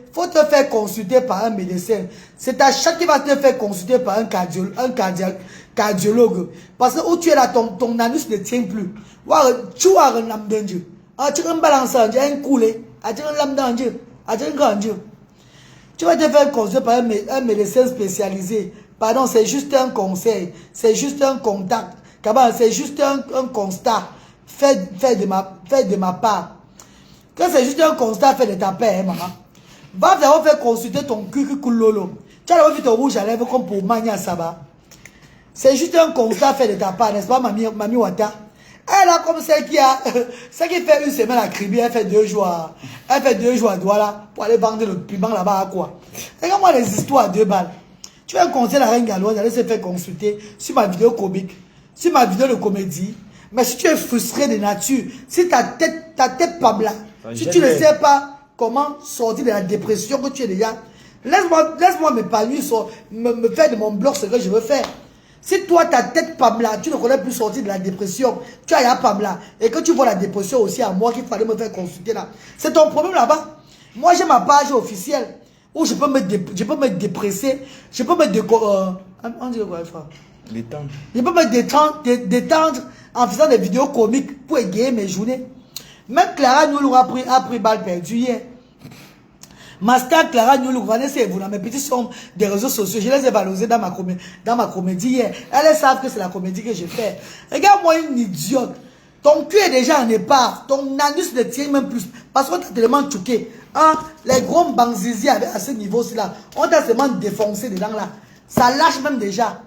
faire consulter par un médecin. C'est ta chatte qui va te faire consulter par un cardiologue. Parce que où tu es là, ton anus ne tient plus. Tu as un âme d'un Dieu. Tu as un balançant, tu as un coulé. Tu as un lame d'un Dieu. Tu as un grand Dieu. Tu vas te faire consulter par un médecin spécialisé. Pardon, c'est juste un conseil. C'est juste un contact. C'est juste un constat. Fait de ma part. Quand c'est juste un constat fait de ta paix, hein, maman. Va d'abord faire consulter ton cul qui coule lolo. Tu as d'abord vu ton rouge à lèvres comme pour Mania Saba. C'est juste un constat fait de ta part, n'est-ce pas, Mami Wata? Elle a comme celle qui fait une semaine à Kribi, elle fait 2 jours à Douala pour aller vendre le piment là-bas à quoi? Regarde-moi les histoires à 2 balles. Tu vas conseiller la reine galloise d'aller se faire consulter sur ma vidéo comique, sur ma vidéo de comédie. Mais si tu es frustré de nature, si ta tête pas blanche, si tu ne sais pas comment sortir de la dépression que tu es déjà, laisse-moi m'épanouir, me faire de mon blog ce que je veux faire. Si toi, ta tête pas blanche, tu ne connais plus sortir de la dépression, tu as pas blanc, et que tu vois la dépression aussi à moi qu'il fallait me faire consulter là, c'est ton problème là-bas. Moi, j'ai ma page officielle où je peux me dépresser, je peux me on dit quoi, frère? Détendre. Je peux me détendre en faisant des vidéos comiques pour égayer mes journées. Même Clara Nyoulou a pris balle perdue hier. Ma star Clara Nyoulou, vous dans mes petits sons des réseaux sociaux, je les ai valorisés dans ma comédie hier. Elles savent que c'est la comédie que je fais. Regarde-moi une idiote. Ton cul est déjà en épave. Ton anus ne tient même plus. Parce qu'on t'a tellement choqué. Hein? Les gros banzizi à ce niveau-ci là, on t'a tellement défoncé dedans là. Ça lâche même déjà.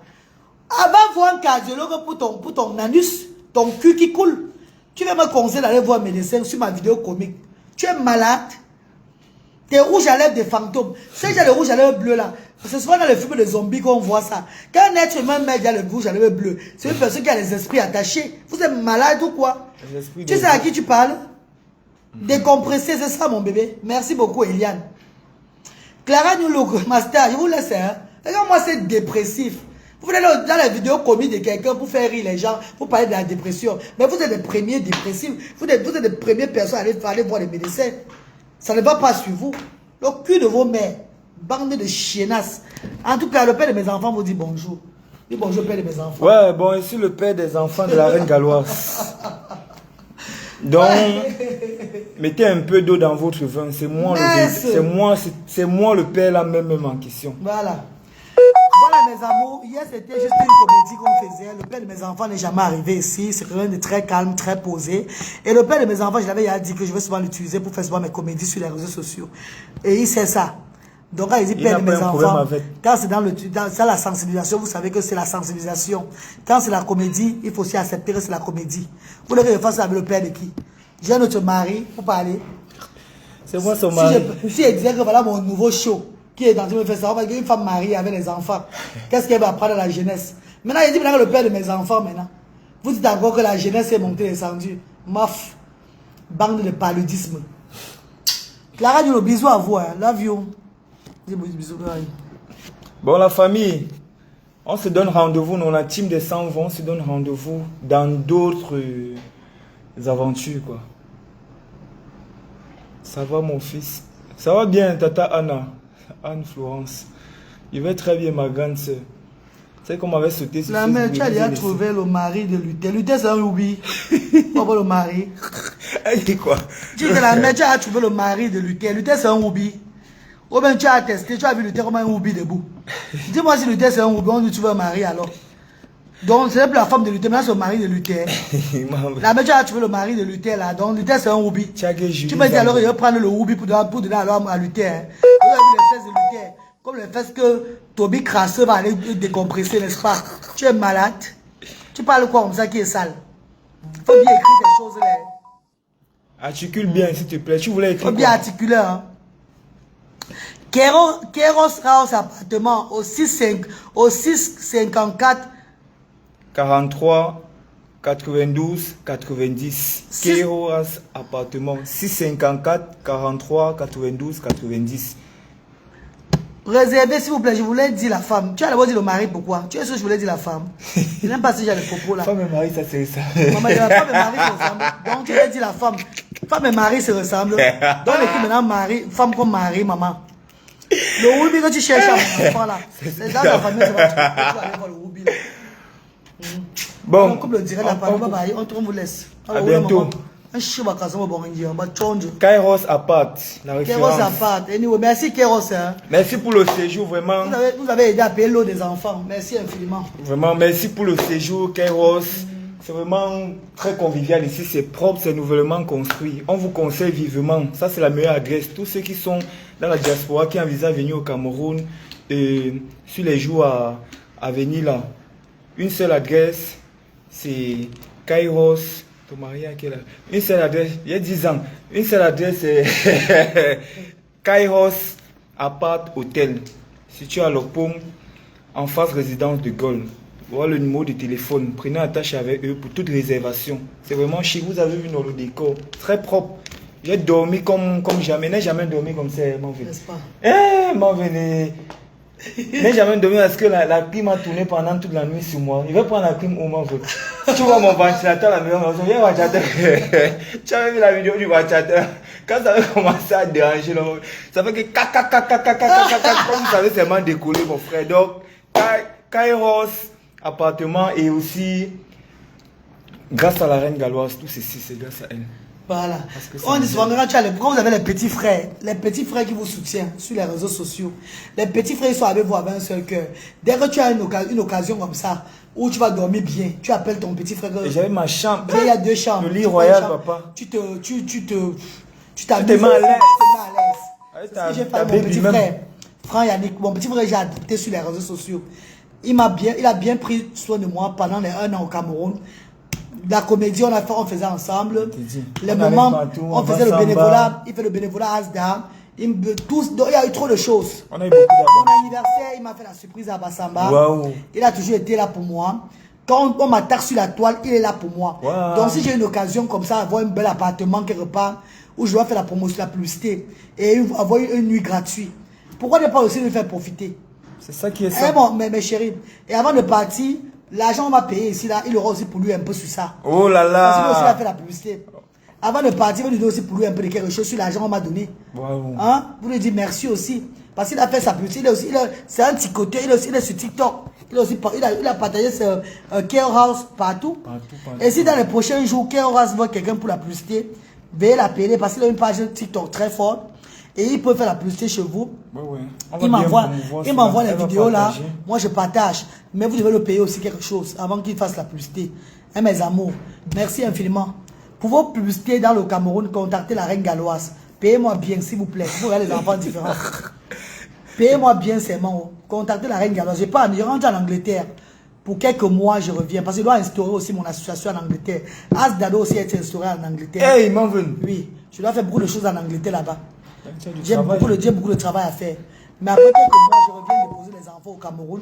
Avant de voir un cardiologue pour ton anus, ton cul qui coule. Tu veux me conseiller d'aller voir mes dessins sur ma vidéo comique. Tu es malade. Tes rouges à lèvres des fantômes. C'est déjà le rouge à lèvres bleu là. C'est souvent dans les films de zombies qu'on voit ça. Quand un être humain met déjà le rouge à lèvres bleu, c'est une personne qui a les esprits attachés. Vous êtes malade ou quoi? Tu sais à qui tu parles? Décompressé, c'est ça mon bébé. Merci beaucoup Eliane. Clara New Look, Master, je vous laisse. Hein? Regarde-moi, c'est dépressif. Vous venez dans la vidéo comique de quelqu'un pour faire rire les gens, pour parler de la dépression. Mais vous êtes les premiers dépressifs. Vous êtes les premières personnes à aller voir les médecins. Ça ne va pas sur vous. Le cul de vos mères. Bande de chiennasses. En tout cas, le père de mes enfants vous dit bonjour. Dis bonjour, père de mes enfants. Ouais, bon, ici le père des enfants de la reine galloise. Donc, mettez un peu d'eau dans votre vin. C'est moi le père là même en question. Voilà. Voilà mes amours, hier c'était juste une comédie qu'on faisait. Le père de mes enfants n'est jamais arrivé ici. C'est quelqu'un de très calme, très posé. Et le père de mes enfants, je l'avais dit que je vais souvent l'utiliser pour faire souvent mes comédies sur les réseaux sociaux. Et il sait ça. Donc quand il dit père de mes enfants, quand c'est dans la sensibilisation, vous savez que c'est la sensibilisation. Quand c'est la comédie, il faut aussi accepter que c'est la comédie. Vous devez faire ça avec le père de qui? J'ai un autre mari pour parler. C'est moi son mari. Si elle disait que voilà mon nouveau show, qui est dans une fête, une femme mariée avec les enfants, qu'est-ce qu'elle va apprendre à la jeunesse? Maintenant, il dit maintenant que le père de mes enfants, maintenant, vous dites encore que la jeunesse est montée et descendue. Maf, bande de paludisme. Clara dit le bisou à vous, hein. Love you. Bisous. Bon, la famille, on se donne rendez-vous, on la team des 100 on se donne rendez-vous dans d'autres aventures, quoi. Ça va, mon fils? Ça va bien, tata Anna? Anne-Florence. Il va très bien, ma grande soeur. C'est qu'on m'avait sauté sur la mère, tu as déjà trouvé le mari de Luther. Luther, c'est un oubli. Pas le mari. Elle dit quoi? Tu dis que la mère, tu as trouvé le mari de Luther. Luther, c'est un oubli. Ou bien tu as testé, tu as vu Luther comme un oubli debout. Dis-moi si Luther, c'est un oubli, on dit tu veux un mari alors. Donc, c'est plus la femme de Luther, mais c'est le mari de Luther. La mère, tu as trouvé le mari de Luther là. Donc, Luther, c'est un oubli. Tu me dis alors, il va prendre le oubli pour donner alors à Luther. Vous avez vu les fesses de Luther? Comme les fesses que Toby Crasseux va aller décompresser, n'est-ce pas? Tu es malade. Tu parles quoi comme ça qui est sale? Il faut bien écrire des choses là. Articule bien, s'il te plaît. Tu voulais écrire. Il faut bien articuler. Hein? Kéros House appartement au 654 43 92 90. Kéros appartement 654 43 92 90. Réservez s'il vous plaît, je voulais dire la femme. Tu as d'abord dit le mari, pourquoi? Tu es sûr que je voulais dire la femme? Je n'aime pas si j'ai les propos là. Femme et mari, ça c'est ça. Maman, femme et mari se ressemblent. Donc tu voulais dire la femme. Femme et mari se ressemblent. Donc l'équipe maintenant, mari, femme comme mari, maman. Le Ruby que tu cherches à mon enfant là. C'est dans la famille, tu vas aller voir le Ruby là. Bon. On coupe le direct la parole, on vous laisse. À bientôt. Kairos Apart, la référence. Kairos Apart. Anyway, merci Kairos. Hein. Merci pour le séjour, vraiment. Vous avez aidé à payer l'eau des enfants. Merci infiniment. Vraiment, merci pour le séjour, Kairos. C'est vraiment très convivial ici, c'est propre, c'est nouvellement construit. On vous conseille vivement, ça c'est la meilleure adresse. Tous ceux qui sont dans la diaspora, qui envisagent de venir au Cameroun, sur les jours à venir là, une seule adresse, c'est Kairos. Ton mari à quelle heure? Une seule adresse, il y a 10 ans. Une seule adresse, c'est Kairos Apart Hotel. Situé à Lopom, en face résidence de Gaulle. Voilà le numéro de téléphone. Prenez attache avec eux pour toute réservation. C'est vraiment chic. Vous avez vu le décor. Très propre. J'ai dormi comme jamais. Je n'ai jamais dormi comme ça, mon venez. N'est-ce pas? Mon venez. Je n'ai jamais dormi parce que la clim a tourné pendant toute la nuit sur moi. Il va prendre la clim au mon veut. Tu vois mon ventilateur à la maison. Il y a un ventilateur. Tu avais vu la vidéo du ventilateur. Quand ça avait commencé à déranger, ça fait que comme vous savez, c'est vraiment décollé, mon frère. Donc, Kairos appartement et aussi grâce à la reine galloise, tout ceci c'est grâce à elle. Voilà. On dit souvent quand vous avez les petits frères qui vous soutiennent sur les réseaux sociaux, les petits frères ils sont avec vous avec un seul cœur. Dès que tu as une occasion comme ça où tu vas dormir bien, tu appelles ton petit frère. J'avais ma chambre. Il y a 2 chambres. Le lit royal, papa. Tu t'amuses. Tu te mets à l'aise. C'est ce que j'ai fait avec mon petit frère. Franck Yannick, mon petit frère, j'ai adopté sur les réseaux sociaux. Il a bien pris soin de moi pendant les 1 an au Cameroun. La comédie, on faisait ensemble. Les moments, on faisait le bénévolat. Il fait le bénévolat à Asda. Il y a eu trop de choses. On a eu beaucoup d'abord. Mon anniversaire, il m'a fait la surprise à Bassamba. Wow. Il a toujours été là pour moi. Quand on m'attaque sur la toile, il est là pour moi. Wow. Donc si j'ai une occasion comme ça, avoir un bel appartement quelque part, où je dois faire la promotion, la publicité, et avoir une nuit gratuite, pourquoi ne pas aussi me faire profiter? C'est ça qui est ça. Bon, mais chérie, et avant de partir, l'argent m'a payé ici, là, il aura aussi pour lui un peu sur ça. Oh là là. Parce qu'il aussi a fait la publicité. Avant de partir, il va lui donner aussi pour lui un peu de quelque chose sur l'argent qu'on m'a donné. Wow. Hein? Vous lui dites merci aussi. Parce qu'il a fait sa publicité. C'est un petit côté. Il est sur TikTok. Il a partagé ce Care House partout. Et si dans les prochains jours, Care House voit quelqu'un pour la publicité, veuillez l'appeler parce qu'il a une page TikTok très forte. Et il peut faire la publicité chez vous. Ouais. Il m'envoie les vidéos là. Moi, je partage. Mais vous devez le payer aussi quelque chose avant qu'il fasse la publicité. Hein, mes amours, merci infiniment. Pour vos publicités dans le Cameroun, contactez la reine galloise. Payez-moi bien, s'il vous plaît. Vous regardez les enfants différents. Payez-moi bien, c'est bon. Contactez la reine galloise. Je rentre en Angleterre. Pour quelques mois, je reviens. Parce que je dois instaurer aussi mon association en Angleterre. Asdado aussi est instauré en Angleterre. Hey, m'en venu. Oui, je dois faire beaucoup de choses en Angleterre là-bas. J'ai beaucoup de travail à faire. Mais après quelques mois, je reviens déposer les enfants au Cameroun.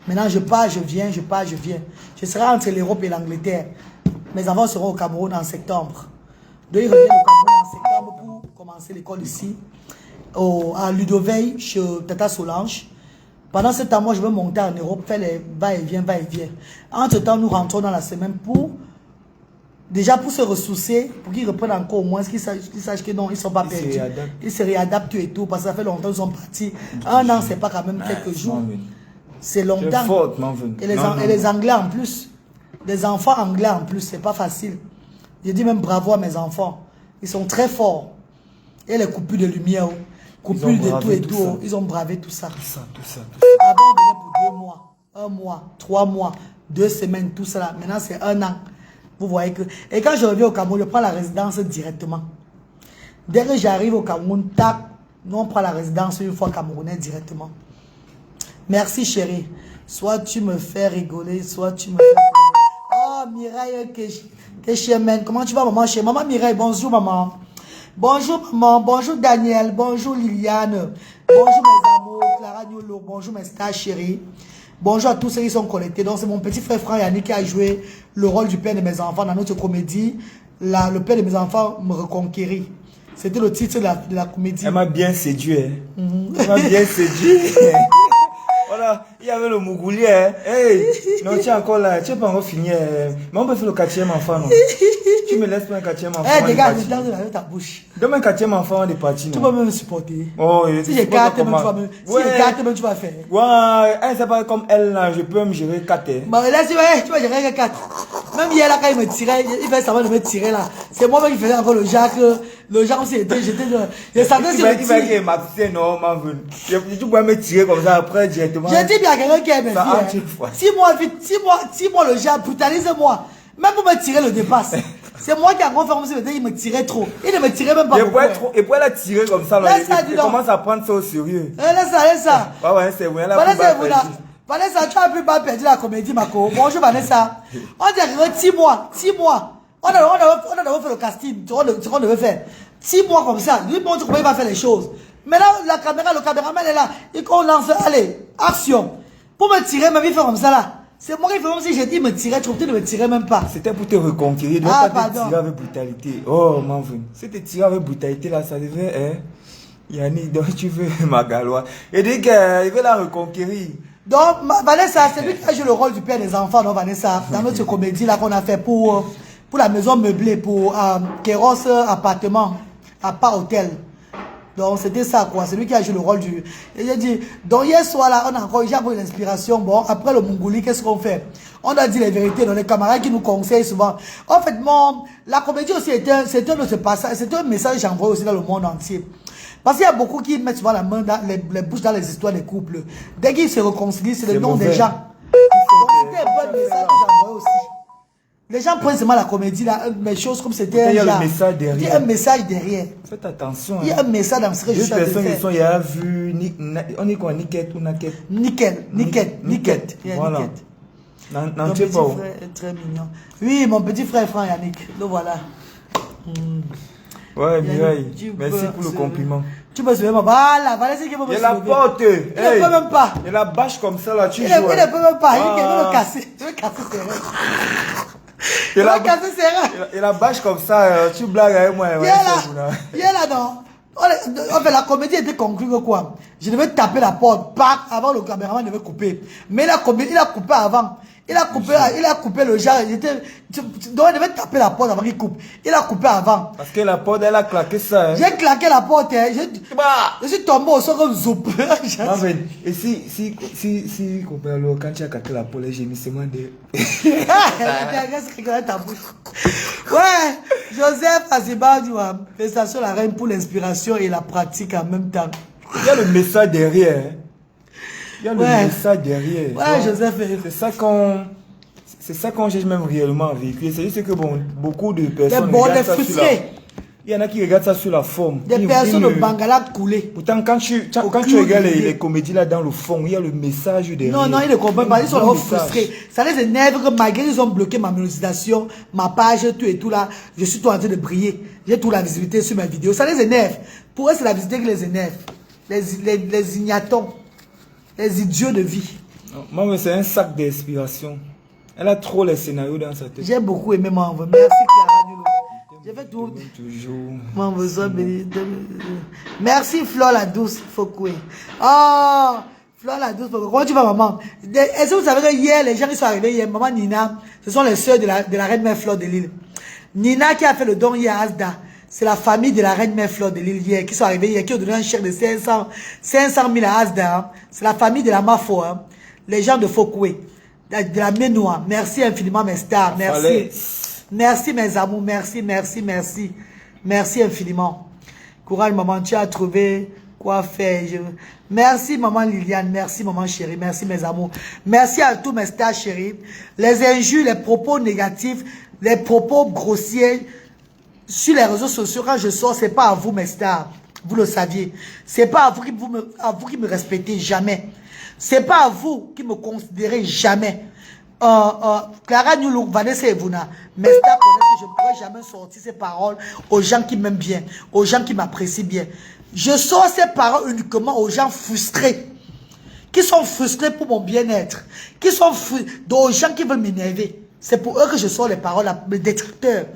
Maintenant, je pars, je viens, je pars, je viens. Je serai entre l'Europe et l'Angleterre. Mes enfants seront au Cameroun en septembre. Donc, ils reviennent au Cameroun en septembre pour commencer l'école ici. À Ludoveil, chez Tata Solange. Pendant ce temps, moi, je vais monter en Europe, faire les va-et-vient, va-et-vient. Entre-temps, nous rentrons dans la semaine déjà pour se ressourcer, pour qu'ils reprennent encore au moins, qu'ils sachent que non, ils ne sont pas perdus. Ils se réadaptent et tout, parce que ça fait longtemps qu'ils sont partis. Un an, c'est pas quand même quelques jours. C'est longtemps. Et les Anglais en plus. Les enfants anglais en plus, c'est pas facile. Je dis même bravo à mes enfants. Ils sont très forts. Et les coupures de lumière, coupures de tout et tout, ils ont bravé tout ça. Tout ça. Avant, on venait pour 2 mois, 1 mois, 3 mois, 2 semaines, tout ça là. Maintenant, c'est 1 an. Vous voyez que... Et quand je reviens au Cameroun, je prends la résidence directement. Dès que j'arrive au Cameroun, tac, nous on prend la résidence une fois camerounais directement. Merci chérie. Soit tu me fais rigoler, soit tu me fais... Oh, Mireille, que chemène. Comment tu vas, maman? Chez maman Mireille, bonjour, maman. Bonjour, maman. Bonjour, Daniel. Bonjour, Liliane. Bonjour, mes amours. Clara Niolo. Bonjour, mes stars chéris. Bonjour à tous ceux qui sont connectés. Donc, c'est mon petit frère Franck Yannick qui a joué le rôle du père de mes enfants dans notre comédie. Le père de mes enfants me reconquérit. C'était le titre de la comédie. Elle m'a bien séduit. Elle m'a bien séduit. Voilà, il y avait le Mougouli. Hey, non, tu es encore là, tu n'es pas encore fini. Mais on peut faire le 4e enfant, non? Tu me laisses pas un 4e enfant. Eh, dégage, je dans ta bouche. Donne un 4e enfant, on est parti. Tu peux même me supporter. Oh, si j'ai 4, tu vas faire. Ouais, elle, c'est pas comme elle, là, je peux me gérer 4. Bah, là, tu vas gérer 4. Même hier, là, quand il me tirait, il fait savoir de me tirer, là. C'est moi qui faisais encore le Jacques. Le Jacques aussi, j'étais. Je sentais sur le tir. Il va qu'il m'a fait, non, ma vue. Tu peux me tirer comme ça après, directement. Je dis bien à quelqu'un qui aime mes filles. 6 mois, le Jacques, brutalise-moi. Même pour me tirer, le dépasse. C'est moi qui a encore fait comme si il me tirait trop. Il ne me tirait même pas beaucoup. Et pour la tirer comme ça, il commence à prendre ça au sérieux. Laisse ça. Ouais, c'est vrai. Vanessa, tu as plus pas perdu la comédie, Mako. Bonjour, Vanessa. On dirait 6 mois. 6 mois. On a fait le casting. Ce qu'on devait faire. 6 mois comme ça. Lui montre comment il va faire les choses. Maintenant, le caméraman est là. Et qu'on lance, allez, action. Pour me tirer, même il fait comme ça là. C'est moi qui fais comme si j'ai dit me tirer trop, tu ne me tirais même pas. C'était pour te reconquérir, ne pas te tirer avec brutalité. Oh, mon frère. Si tu tirais avec brutalité là, ça devait, hein. Yannick, donc tu veux ma galoise. Il dit qu'il veut la reconquérir. Donc, Vanessa, c'est lui qui a joué le rôle du père des enfants, non, Vanessa, dans notre comédie là qu'on a fait pour la maison meublée, pour Kéros appartement, à pas hôtel. Donc c'était ça quoi, c'est lui qui a joué le rôle du... Et j'ai dit, donc hier soir là, on a encore déjà pris l'inspiration. Bon, après le Mongolie, qu'est-ce qu'on fait? On a dit les vérités, dans les camarades qui nous conseillent souvent. En fait, la comédie aussi c'est un message que j'envoie aussi dans le monde entier. Parce qu'il y a beaucoup qui mettent souvent la main dans les bouches dans les histoires des couples. Dès qu'ils se réconcilient, c'est le nom des gens. Donc c'était un bon message que j'envoie aussi. Les gens prennent seulement la comédie, là, mes choses comme c'était un genre. Il y a un message derrière. Faites attention. Il y a un message dans ce que je suis en train de faire. Personnes qui sont vu, on dit quoi, Niket ou Naket? Niket. Voilà. N'en Mon tiens petit pas. frère est très mignon. Oui, mon petit frère Franck Yannick. Le voilà. Ouais, Yannick, Mireille. tu Merci peux pour le se- compliment. Tu me souviens, voilà, voilà ce qu'il faut me Il la soulever. porte. Il ne peut même pas. Il la bâche comme ça là, tu Il joues. ne peut même pas. Il veut Ah. le casser. Il veut casser ses rêves. Il Il la veut casser ses rêves. il la bâche comme ça, tu blagues avec moi. Il est là. Il est là, non. En fait, la comédie était conclue que quoi? Je devais taper la porte, avant le caméraman devait couper. Mais il a coupé avant. Il a coupé le genre. Donc il devait taper la porte avant qu'il coupe. Il a coupé avant. Parce que la porte, elle a claqué ça. Hein. J'ai claqué la porte. Hein. Je suis tombé au sol comme zoup. Marvin, et si, alors, quand tu as claqué la porte, les gémissements de. Ta bouche. Ouais, Joseph Azibadou, félicitations la reine pour l'inspiration et la pratique en même temps. Il y a le message derrière. Hein. Il y a le Ouais. message derrière. Ouais, Donc, Joseph. c'est ça qu'on cherche même réellement véhiculer. C'est juste que bon, beaucoup de Des personnes bons, regardent des ça sur la... frustrés. Il y en a qui regardent ça sur la forme. Des personnes au Bangala coulées. Pourtant, quand tu regardes les comédies là dans le fond, il y a le message derrière. Non, ils ne comprennent pas. Ils sont vraiment message. frustrés. Ça les énerve que malgré qu'ils ont bloqué ma monétisation, ma page, tout et tout là, je suis tout en train de briller. J'ai toute la visibilité sur mes vidéos. Ça les énerve. Pour eux, c'est la visibilité qui les énerve. Les ignatons. Les idiots de vie. Moi, mais c'est un sac d'inspiration. Elle a trop les scénarios dans sa tête. J'ai beaucoup aimé m'envoyer. Merci Clara Nulo. J'ai fait tout. Toujours. M'envoie béni. Merci Flore la douce Fokoué. Oh, Flore la douce Fokoué. Comment tu vas, maman? Est-ce que vous savez que hier, les gens qui sont arrivés hier, maman Nina, ce sont les sœurs de la reine mère Flore de Lille. Nina qui a fait le don hier à Asda. C'est la famille de la reine mère Flore de Lille hier, qui sont arrivés hier, qui ont donné un chèque de 500 000 à Asda. Hein. C'est la famille de la Mafo, hein. Les gens de Fokoué, de la Ménois. Merci infiniment mes stars, merci. Fallait. Merci mes amours, merci. Merci infiniment. Courage maman, tu as trouvé quoi faire. Merci maman Liliane, merci maman chérie, merci mes amours. Merci à tous mes stars chéris. Les injures, les propos négatifs, les propos grossiers sur les réseaux sociaux, quand je sors, c'est pas à vous mes stars. Vous le saviez. C'est pas à vous qui me respectez jamais. C'est pas à vous qui me considérez jamais. Clara Newlook, Vanessa Evuna, mes stars connaissent que je ne pourrais jamais sortir ces paroles aux gens qui m'aiment bien, aux gens qui m'apprécient bien. Je sors ces paroles uniquement aux gens frustrés, qui sont frustrés pour mon bien-être, qui sont aux gens qui veulent m'énerver. C'est pour eux que je sors les paroles, les détracteurs.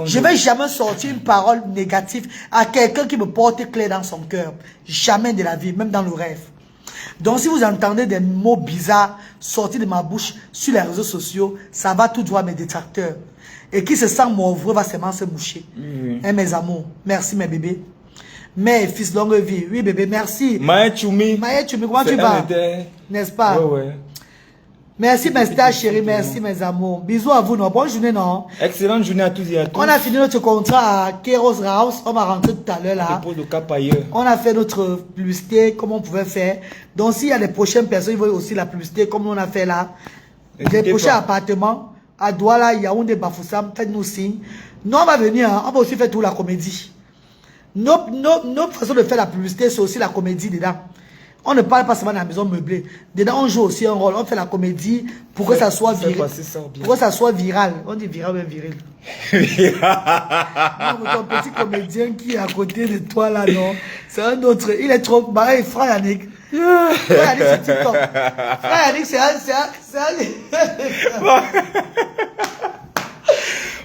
Je ne vais jamais sortir une parole négative à quelqu'un qui me porte clé dans son cœur. Jamais de la vie, même dans le rêve. Donc si vous entendez des mots bizarres sortir de ma bouche sur les réseaux sociaux, ça va tout droit mes détracteurs. Et qui se sent morveux va seulement se moucher. Hein, mes amours, merci mes bébés. Mes fils longue vie, oui bébé, merci. Maë Choumi. Maë Choumi, comment tu vas? N'est-ce pas? Ouais. Merci mes stars chéris, merci mes amours. Bisous à vous, non? Bonne journée, non? Excellente journée à tous et à tous. On a fini notre contrat à Keros House, on va rentrer tout à l'heure là. On dépose le cap ailleurs. On a fait notre publicité comme on pouvait faire. Donc s'il y a des prochaines personnes qui veulent aussi la publicité comme on a fait là, des prochains appartements à Douala, Yaoundé, Bafoussam, faites-nous signe. Nous on va venir, hein, on va aussi faire toute la comédie. Notre façon de faire la publicité, c'est aussi la comédie dedans. On ne parle pas seulement de la maison meublée. Dedans, on joue aussi un rôle. On fait la comédie pour que ça soit viral. Pour que ça soit viral. On dit viral ou viril. Non, ton petit comédien qui est à côté de toi là, non. C'est un autre. Il est trop. Bah, hey, frère Yannick. Frère Yannick, c'est TikTok. Frère Yannick, c'est un.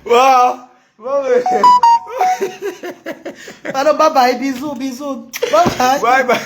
Wow. Pardon, bye bye, bisous. Bye bye. Bye bye.